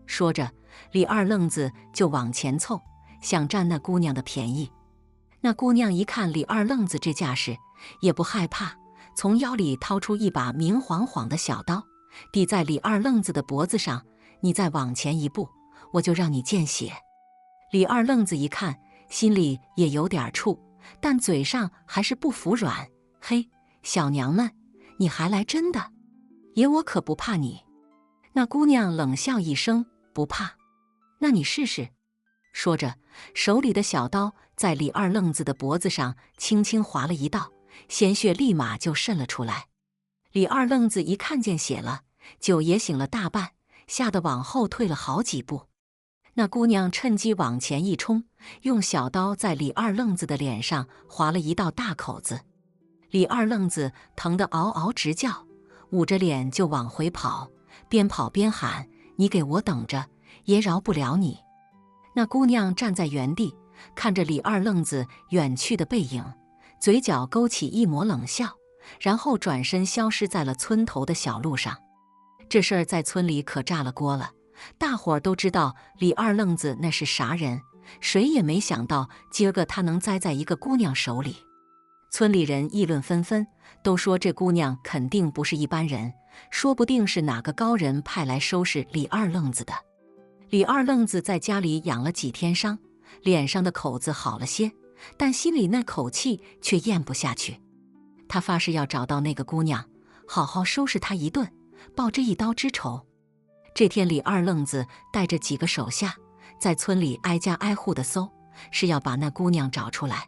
说着，李二愣子就往前凑，想占那姑娘的便宜。那姑娘一看李二愣子这架势，也不害怕，从腰里掏出一把明晃晃的小刀，抵在李二愣子的脖子上：“你再往前一步，我就让你见血。”李二愣子一看，心里也有点怵，但嘴上还是不服软：“嘿，小娘们，你还来真的？爷我可不怕你。”那姑娘冷笑一声：“不怕，那你试试。”说着，手里的小刀在李二愣子的脖子上轻轻划了一道，鲜血立马就渗了出来。李二愣子一看见血了，酒也醒了大半，吓得往后退了好几步。那姑娘趁机往前一冲，用小刀在李二愣子的脸上划了一道大口子。李二愣子疼得嗷嗷直叫，捂着脸就往回跑，边跑边喊：“你给我等着，爷饶不了你！”那姑娘站在原地，看着李二愣子远去的背影，嘴角勾起一抹冷笑，然后转身消失在了村头的小路上。这事儿在村里可炸了锅了，大伙儿都知道李二愣子那是啥人，谁也没想到今儿个他能栽在一个姑娘手里。村里人议论纷纷，都说这姑娘肯定不是一般人，说不定是哪个高人派来收拾李二愣子的。李二愣子在家里养了几天伤，脸上的口子好了些，但心里那口气却咽不下去。他发誓要找到那个姑娘，好好收拾她一顿，报这一刀之仇。这天，李二愣子带着几个手下，在村里挨家挨户的搜，是要把那姑娘找出来。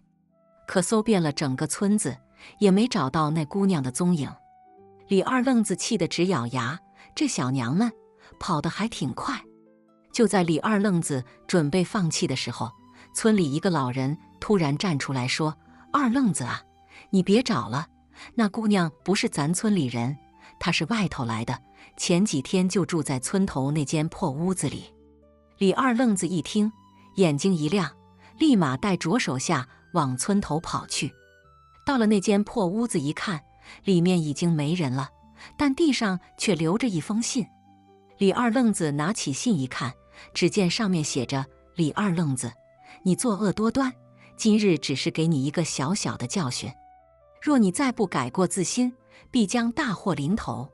可搜遍了整个村子，也没找到那姑娘的踪影。李二愣子气得直咬牙，这小娘们跑得还挺快。就在李二愣子准备放弃的时候，村里一个老人突然站出来说：“二愣子啊，你别找了，那姑娘不是咱村里人，她是外头来的，前几天就住在村头那间破屋子里。”李二愣子一听，眼睛一亮，立马带着手下往村头跑去。到了那间破屋子一看，里面已经没人了，但地上却留着一封信。李二愣子拿起信一看，只见上面写着：“李二愣子，你作恶多端，今日只是给你一个小小的教训，若你再不改过自新，必将大祸临头。”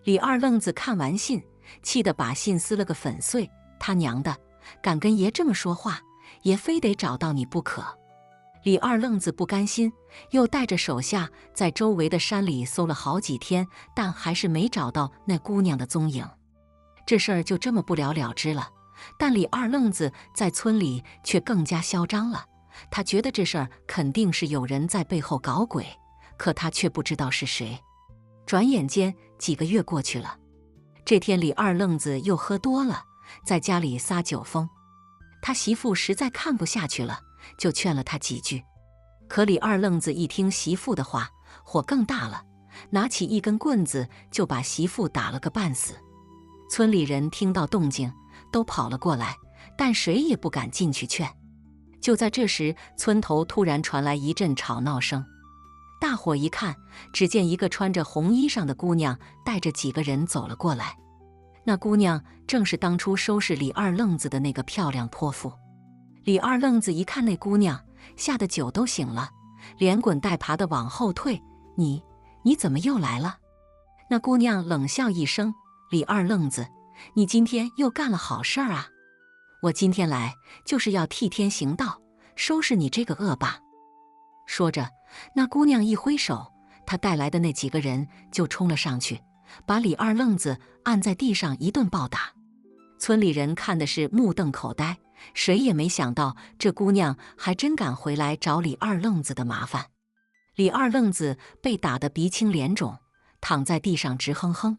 李二愣子看完信，气得把信撕了个粉碎。他娘的，敢跟爷这么说话，爷非得找到你不可！李二愣子不甘心，又带着手下在周围的山里搜了好几天，但还是没找到那姑娘的踪影。这事儿就这么不了了之了。但李二愣子在村里却更加嚣张了，他觉得这事儿肯定是有人在背后搞鬼，可他却不知道是谁。转眼间几个月过去了，这天李二愣子又喝多了，在家里撒酒疯。他媳妇实在看不下去了，就劝了他几句。可李二愣子一听媳妇的话，火更大了，拿起一根棍子就把媳妇打了个半死。村里人听到动静都跑了过来，但谁也不敢进去劝。就在这时，村头突然传来一阵吵闹声。大伙一看，只见一个穿着红衣裳的姑娘带着几个人走了过来。那姑娘正是当初收拾李二愣子的那个漂亮泼妇。李二愣子一看那姑娘，吓得酒都醒了，连滚带爬的往后退。你怎么又来了？那姑娘冷笑一声：李二愣子，你今天又干了好事儿啊！我今天来就是要替天行道，收拾你这个恶霸。说着，那姑娘一挥手，她带来的那几个人就冲了上去，把李二愣子按在地上一顿暴打。村里人看的是目瞪口呆，谁也没想到这姑娘还真敢回来找李二愣子的麻烦。李二愣子被打得鼻青脸肿，躺在地上直哼哼。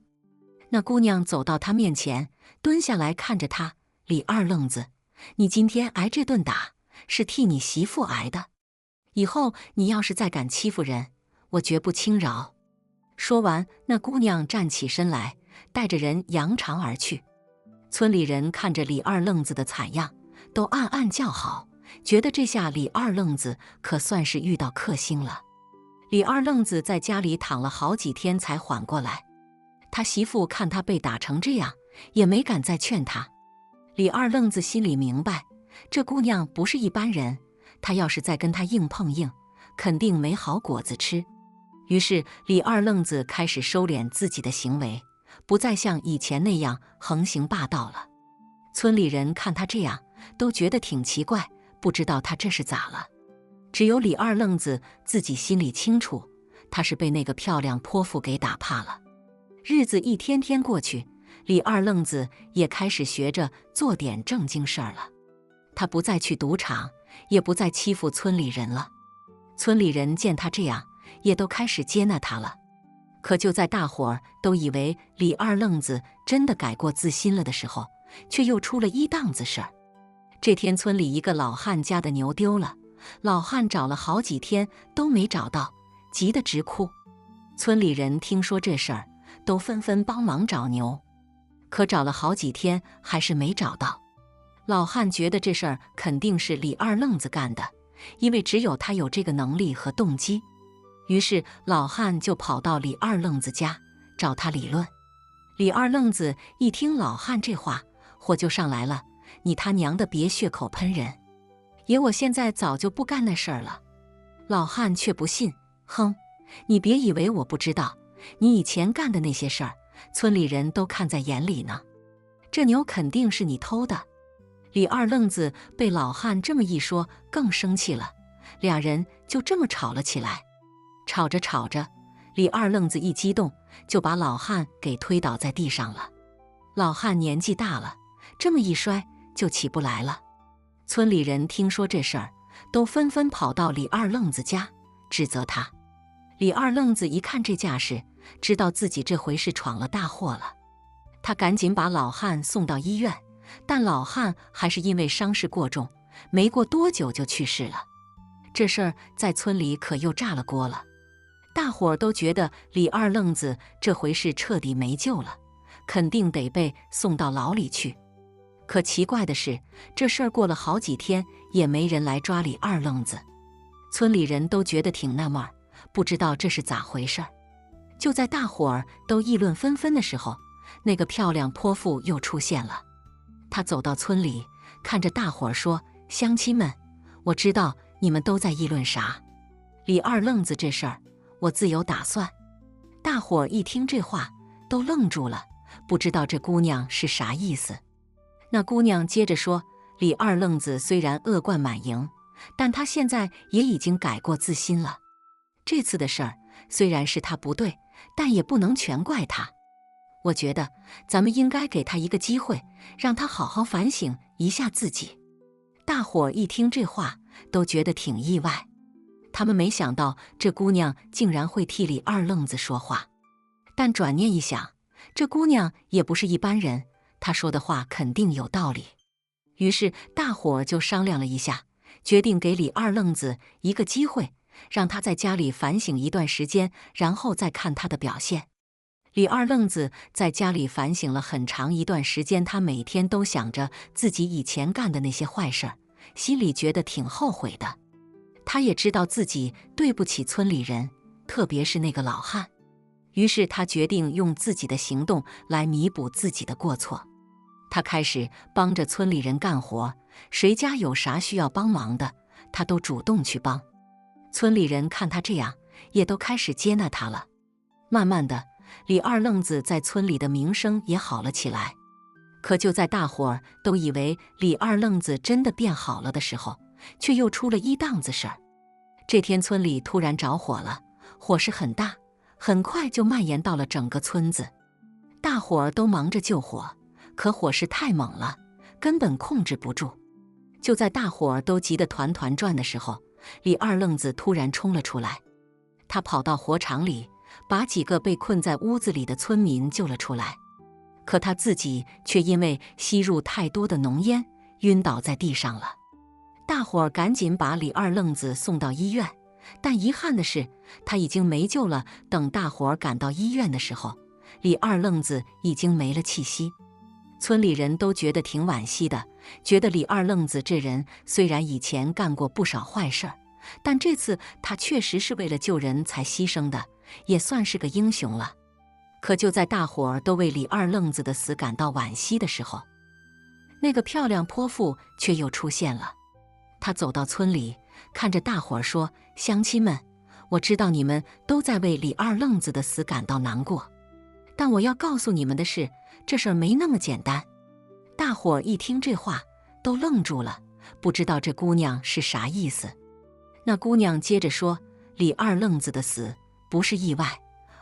那姑娘走到他面前，蹲下来看着他：李二愣子，你今天挨这顿打，是替你媳妇挨的。以后你要是再敢欺负人，我绝不轻饶。说完，那姑娘站起身来，带着人扬长而去。村里人看着李二愣子的惨样，都暗暗叫好，觉得这下李二愣子可算是遇到克星了。李二愣子在家里躺了好几天才缓过来，他媳妇看他被打成这样，也没敢再劝他。李二愣子心里明白，这姑娘不是一般人，他要是再跟她硬碰硬，肯定没好果子吃。于是李二愣子开始收敛自己的行为，不再像以前那样横行霸道了。村里人看他这样，都觉得挺奇怪，不知道他这是咋了。只有李二愣子自己心里清楚，他是被那个漂亮泼妇给打怕了。日子一天天过去，李二愣子也开始学着做点正经事儿了。他不再去赌场，也不再欺负村里人了。村里人见他这样，也都开始接纳他了。可就在大伙儿都以为李二愣子真的改过自新了的时候，却又出了一档子事儿。这天，村里一个老汉家的牛丢了，老汉找了好几天都没找到，急得直哭。村里人听说这事儿，都纷纷帮忙找牛，可找了好几天还是没找到。老汉觉得这事儿肯定是李二愣子干的，因为只有他有这个能力和动机。于是老汉就跑到李二愣子家找他理论。李二愣子一听老汉这话，火就上来了：你他娘的别血口喷人，爷我现在早就不干那事儿了。老汉却不信：哼，你别以为我不知道，你以前干的那些事儿，村里人都看在眼里呢。这牛肯定是你偷的。李二愣子被老汉这么一说，更生气了，俩人就这么吵了起来。吵着吵着，李二愣子一激动，就把老汉给推倒在地上了。老汉年纪大了，这么一摔就起不来了。村里人听说这事儿，都纷纷跑到李二愣子家指责他。李二愣子一看这架势，知道自己这回是闯了大祸了。他赶紧把老汉送到医院，但老汉还是因为伤势过重，没过多久就去世了。这事儿在村里可又炸了锅了。大伙儿都觉得李二愣子这回是彻底没救了，肯定得被送到牢里去。可奇怪的是，这事儿过了好几天，也没人来抓李二愣子。村里人都觉得挺纳闷，不知道这是咋回事儿。就在大伙儿都议论纷纷的时候，那个漂亮泼妇又出现了。她走到村里，看着大伙儿说：乡亲们，我知道你们都在议论啥，李二愣子这事儿我自有打算。大伙儿一听这话，都愣住了，不知道这姑娘是啥意思。那姑娘接着说：李二愣子虽然恶贯满盈，但他现在也已经改过自新了。这次的事儿虽然是他不对，但也不能全怪他。我觉得咱们应该给他一个机会，让他好好反省一下自己。大伙儿一听这话，都觉得挺意外。他们没想到这姑娘竟然会替李二愣子说话，但转念一想，这姑娘也不是一般人，她说的话肯定有道理。于是大伙儿就商量了一下，决定给李二愣子一个机会，让他在家里反省一段时间，然后再看他的表现。李二愣子在家里反省了很长一段时间，他每天都想着自己以前干的那些坏事儿，心里觉得挺后悔的。他也知道自己对不起村里人，特别是那个老汉。于是他决定用自己的行动来弥补自己的过错。他开始帮着村里人干活，谁家有啥需要帮忙的，他都主动去帮。村里人看他这样，也都开始接纳他了。慢慢的，李二愣子在村里的名声也好了起来。可就在大伙儿都以为李二愣子真的变好了的时候，却又出了一档子事儿。这天村里突然着火了，火势很大，很快就蔓延到了整个村子。大伙儿都忙着救火，可火势太猛了，根本控制不住。就在大伙儿都急得团团转的时候，李二愣子突然冲了出来。他跑到火场里，把几个被困在屋子里的村民救了出来。可他自己却因为吸入太多的浓烟，晕倒在地上了。大伙儿赶紧把李二愣子送到医院，但遗憾的是，他已经没救了。等大伙儿赶到医院的时候，李二愣子已经没了气息。村里人都觉得挺惋惜的，觉得李二愣子这人虽然以前干过不少坏事儿，但这次他确实是为了救人才牺牲的，也算是个英雄了。可就在大伙儿都为李二愣子的死感到惋惜的时候，那个漂亮泼妇却又出现了。她走到村里，看着大伙儿说：“乡亲们，我知道你们都在为李二愣子的死感到难过，但我要告诉你们的是，这事儿没那么简单。”大伙儿一听这话，都愣住了，不知道这姑娘是啥意思。那姑娘接着说：“李二愣子的死不是意外，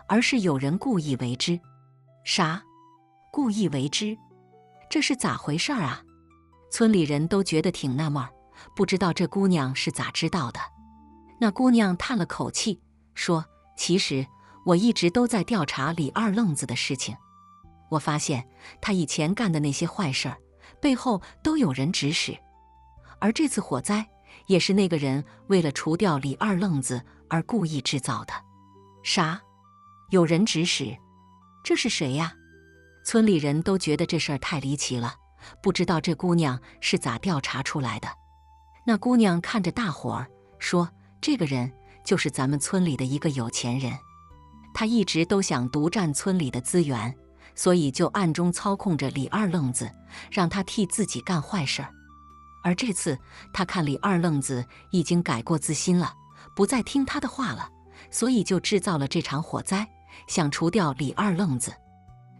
而是有人故意为之。”啥？故意为之？这是咋回事啊？村里人都觉得挺纳闷，不知道这姑娘是咋知道的。那姑娘叹了口气，说：“其实我一直都在调查李二愣子的事情。我发现他以前干的那些坏事儿，背后都有人指使。而这次火灾，也是那个人为了除掉李二愣子而故意制造的。”啥？有人指使？这是谁呀？村里人都觉得这事儿太离奇了，不知道这姑娘是咋调查出来的。那姑娘看着大伙儿说：“这个人就是咱们村里的一个有钱人，他一直都想独占村里的资源，所以就暗中操控着李二愣子，让他替自己干坏事儿。而这次他看李二愣子已经改过自新了，不再听他的话了，所以就制造了这场火灾，想除掉李二愣子。”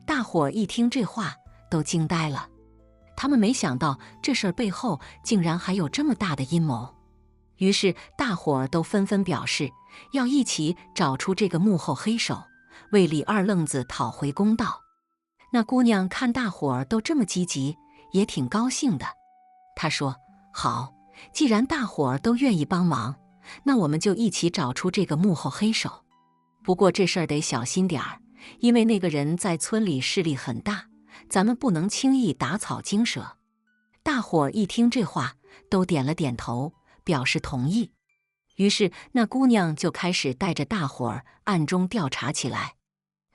大伙儿一听这话都惊呆了，他们没想到这事儿背后竟然还有这么大的阴谋。于是大伙儿都纷纷表示要一起找出这个幕后黑手，为李二愣子讨回公道。那姑娘看大伙儿都这么积极，也挺高兴的。她说：“好，既然大伙儿都愿意帮忙，那我们就一起找出这个幕后黑手。不过这事儿得小心点儿，因为那个人在村里势力很大，咱们不能轻易打草惊蛇。”大伙儿一听这话，都点了点头，表示同意。于是那姑娘就开始带着大伙儿暗中调查起来。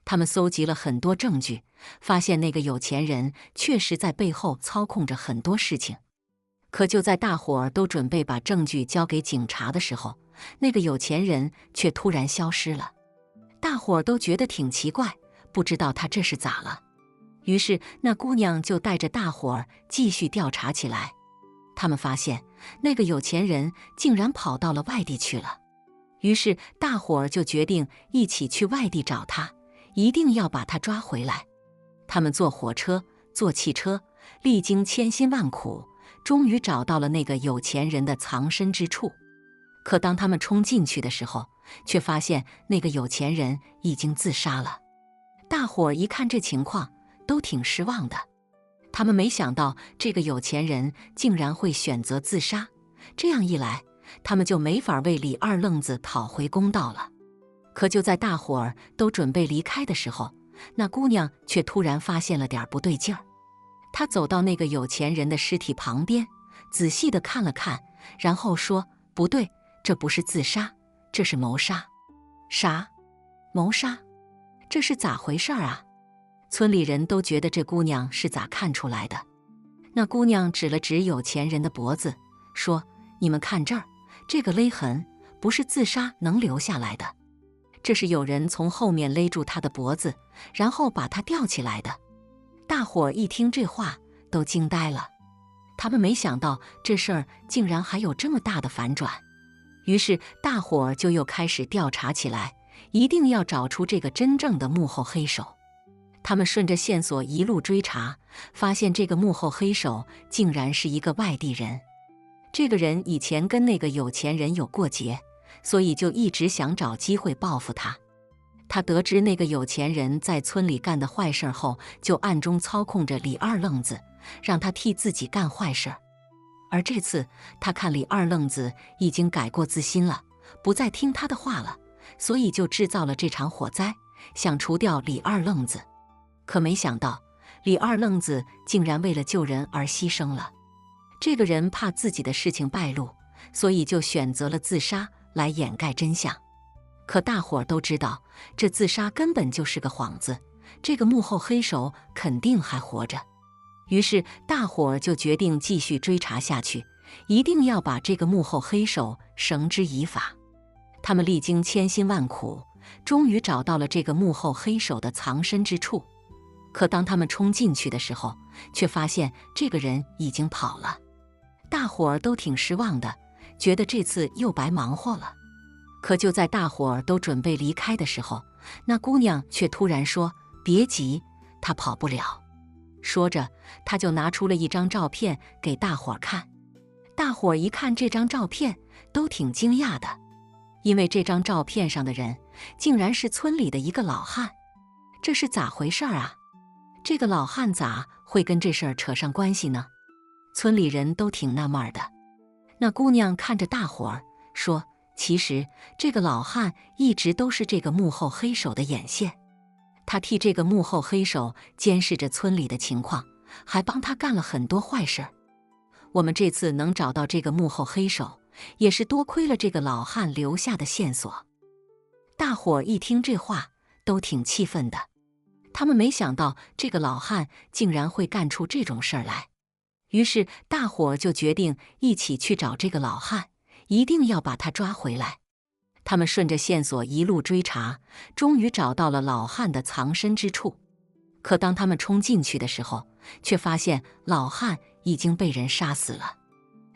他们搜集了很多证据，发现那个有钱人确实在背后操控着很多事情。可就在大伙儿都准备把证据交给警察的时候，那个有钱人却突然消失了。大伙儿都觉得挺奇怪，不知道他这是咋了。于是那姑娘就带着大伙儿继续调查起来。他们发现那个有钱人竟然跑到了外地去了。于是大伙儿就决定一起去外地找他，一定要把他抓回来。他们坐火车，坐汽车，历经千辛万苦，终于找到了那个有钱人的藏身之处。可当他们冲进去的时候，却发现那个有钱人已经自杀了。大伙儿一看这情况，都挺失望的。他们没想到这个有钱人竟然会选择自杀，这样一来，他们就没法为李二愣子讨回公道了。可就在大伙儿都准备离开的时候，那姑娘却突然发现了点不对劲儿。她走到那个有钱人的尸体旁边，仔细地看了看，然后说：“不对，这不是自杀，这是谋杀。”啥？谋杀？这是咋回事啊？村里人都觉得这姑娘是咋看出来的。那姑娘指了指有钱人的脖子，说：“你们看这儿，这个勒痕不是自杀能留下来的，这是有人从后面勒住他的脖子，然后把他吊起来的。”大伙儿一听这话，都惊呆了。他们没想到这事儿竟然还有这么大的反转，于是大伙儿就又开始调查起来，一定要找出这个真正的幕后黑手。他们顺着线索一路追查，发现这个幕后黑手竟然是一个外地人。这个人以前跟那个有钱人有过节，所以就一直想找机会报复他。他得知那个有钱人在村里干的坏事后，就暗中操控着李二愣子，让他替自己干坏事。而这次他看李二愣子已经改过自新了，不再听他的话了，所以就制造了这场火灾，想除掉李二愣子。可没想到李二愣子竟然为了救人而牺牲了。这个人怕自己的事情败露，所以就选择了自杀来掩盖真相。可大伙儿都知道，这自杀根本就是个幌子，这个幕后黑手肯定还活着。于是大伙儿就决定继续追查下去，一定要把这个幕后黑手绳之以法。他们历经千辛万苦，终于找到了这个幕后黑手的藏身之处。可当他们冲进去的时候，却发现这个人已经跑了。大伙儿都挺失望的，觉得这次又白忙活了。可就在大伙儿都准备离开的时候，那姑娘却突然说：“别急，她跑不了。”说着，她就拿出了一张照片给大伙儿看。大伙儿一看这张照片，都挺惊讶的，因为这张照片上的人竟然是村里的一个老汉。这是咋回事啊？这个老汉咋会跟这事儿扯上关系呢？村里人都挺纳闷的。那姑娘看着大伙儿说：“其实这个老汉一直都是这个幕后黑手的眼线，他替这个幕后黑手监视着村里的情况，还帮他干了很多坏事。我们这次能找到这个幕后黑手，也是多亏了这个老汉留下的线索。”大伙儿一听这话，都挺气愤的。他们没想到这个老汉竟然会干出这种事儿来，于是大伙儿就决定一起去找这个老汉，一定要把他抓回来。他们顺着线索一路追查，终于找到了老汉的藏身之处。可当他们冲进去的时候，却发现老汉已经被人杀死了。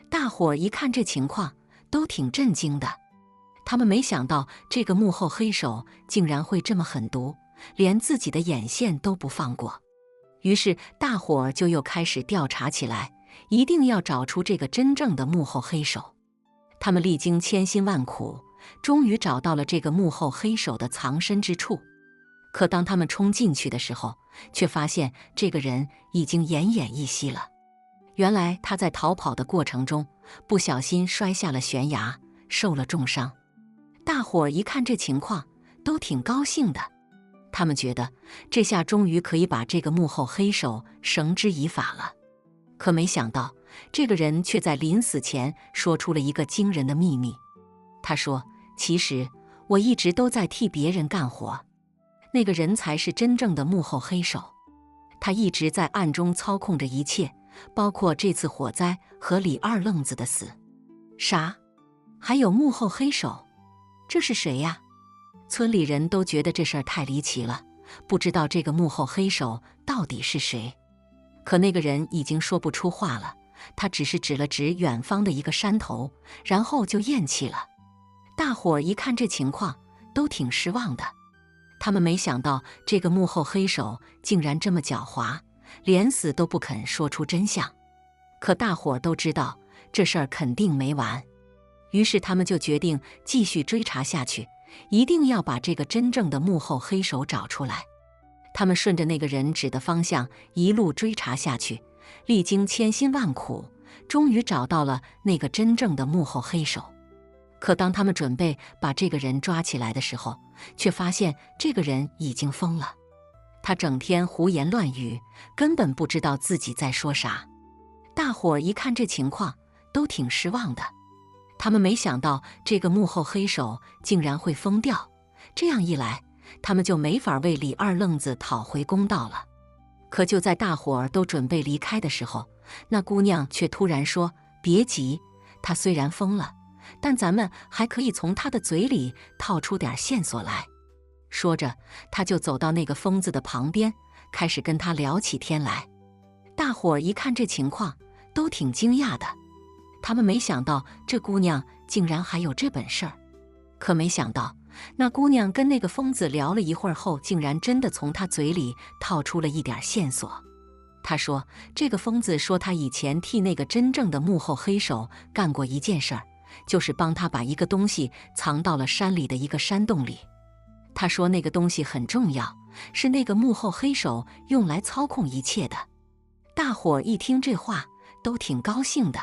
大伙儿一看这情况，都挺震惊的。他们没想到这个幕后黑手竟然会这么狠毒，连自己的眼线都不放过。于是大伙儿就又开始调查起来，一定要找出这个真正的幕后黑手。他们历经千辛万苦，终于找到了这个幕后黑手的藏身之处。可当他们冲进去的时候，却发现这个人已经奄奄一息了。原来他在逃跑的过程中，不小心摔下了悬崖，受了重伤。大伙儿一看这情况，都挺高兴的。他们觉得这下终于可以把这个幕后黑手绳之以法了。可没想到，这个人却在临死前说出了一个惊人的秘密。他说：“其实我一直都在替别人干活，那个人才是真正的幕后黑手。他一直在暗中操控着一切，包括这次火灾和李二愣子的死。”啥？还有幕后黑手？这是谁呀？村里人都觉得这事儿太离奇了，不知道这个幕后黑手到底是谁。可那个人已经说不出话了，他只是指了指远方的一个山头，然后就咽气了。大伙儿一看这情况，都挺失望的。他们没想到这个幕后黑手竟然这么狡猾，连死都不肯说出真相。可大伙儿都知道这事儿肯定没完，于是他们就决定继续追查下去，一定要把这个真正的幕后黑手找出来。他们顺着那个人指的方向一路追查下去，历经千辛万苦，终于找到了那个真正的幕后黑手。可当他们准备把这个人抓起来的时候，却发现这个人已经疯了。他整天胡言乱语，根本不知道自己在说啥。大伙儿一看这情况，都挺失望的。他们没想到这个幕后黑手竟然会疯掉，这样一来，他们就没法为李二愣子讨回公道了。可就在大伙儿都准备离开的时候，那姑娘却突然说：“别急，他虽然疯了，但咱们还可以从他的嘴里套出点线索来。”说着，他就走到那个疯子的旁边，开始跟他聊起天来。大伙儿一看这情况，都挺惊讶的。他们没想到这姑娘竟然还有这本事儿，可没想到那姑娘跟那个疯子聊了一会儿后，竟然真的从他嘴里套出了一点线索。他说，这个疯子说他以前替那个真正的幕后黑手干过一件事儿，就是帮他把一个东西藏到了山里的一个山洞里。他说那个东西很重要，是那个幕后黑手用来操控一切的。大伙儿一听这话，都挺高兴的。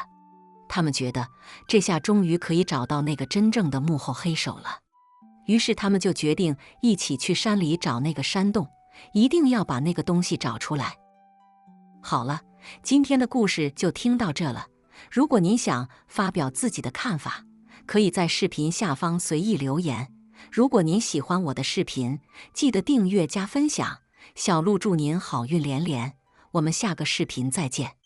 他们觉得这下终于可以找到那个真正的幕后黑手了。于是他们就决定一起去山里找那个山洞，一定要把那个东西找出来。好了，今天的故事就听到这了。如果您想发表自己的看法，可以在视频下方随意留言。如果您喜欢我的视频，记得订阅加分享。小鹿祝您好运连连，我们下个视频再见。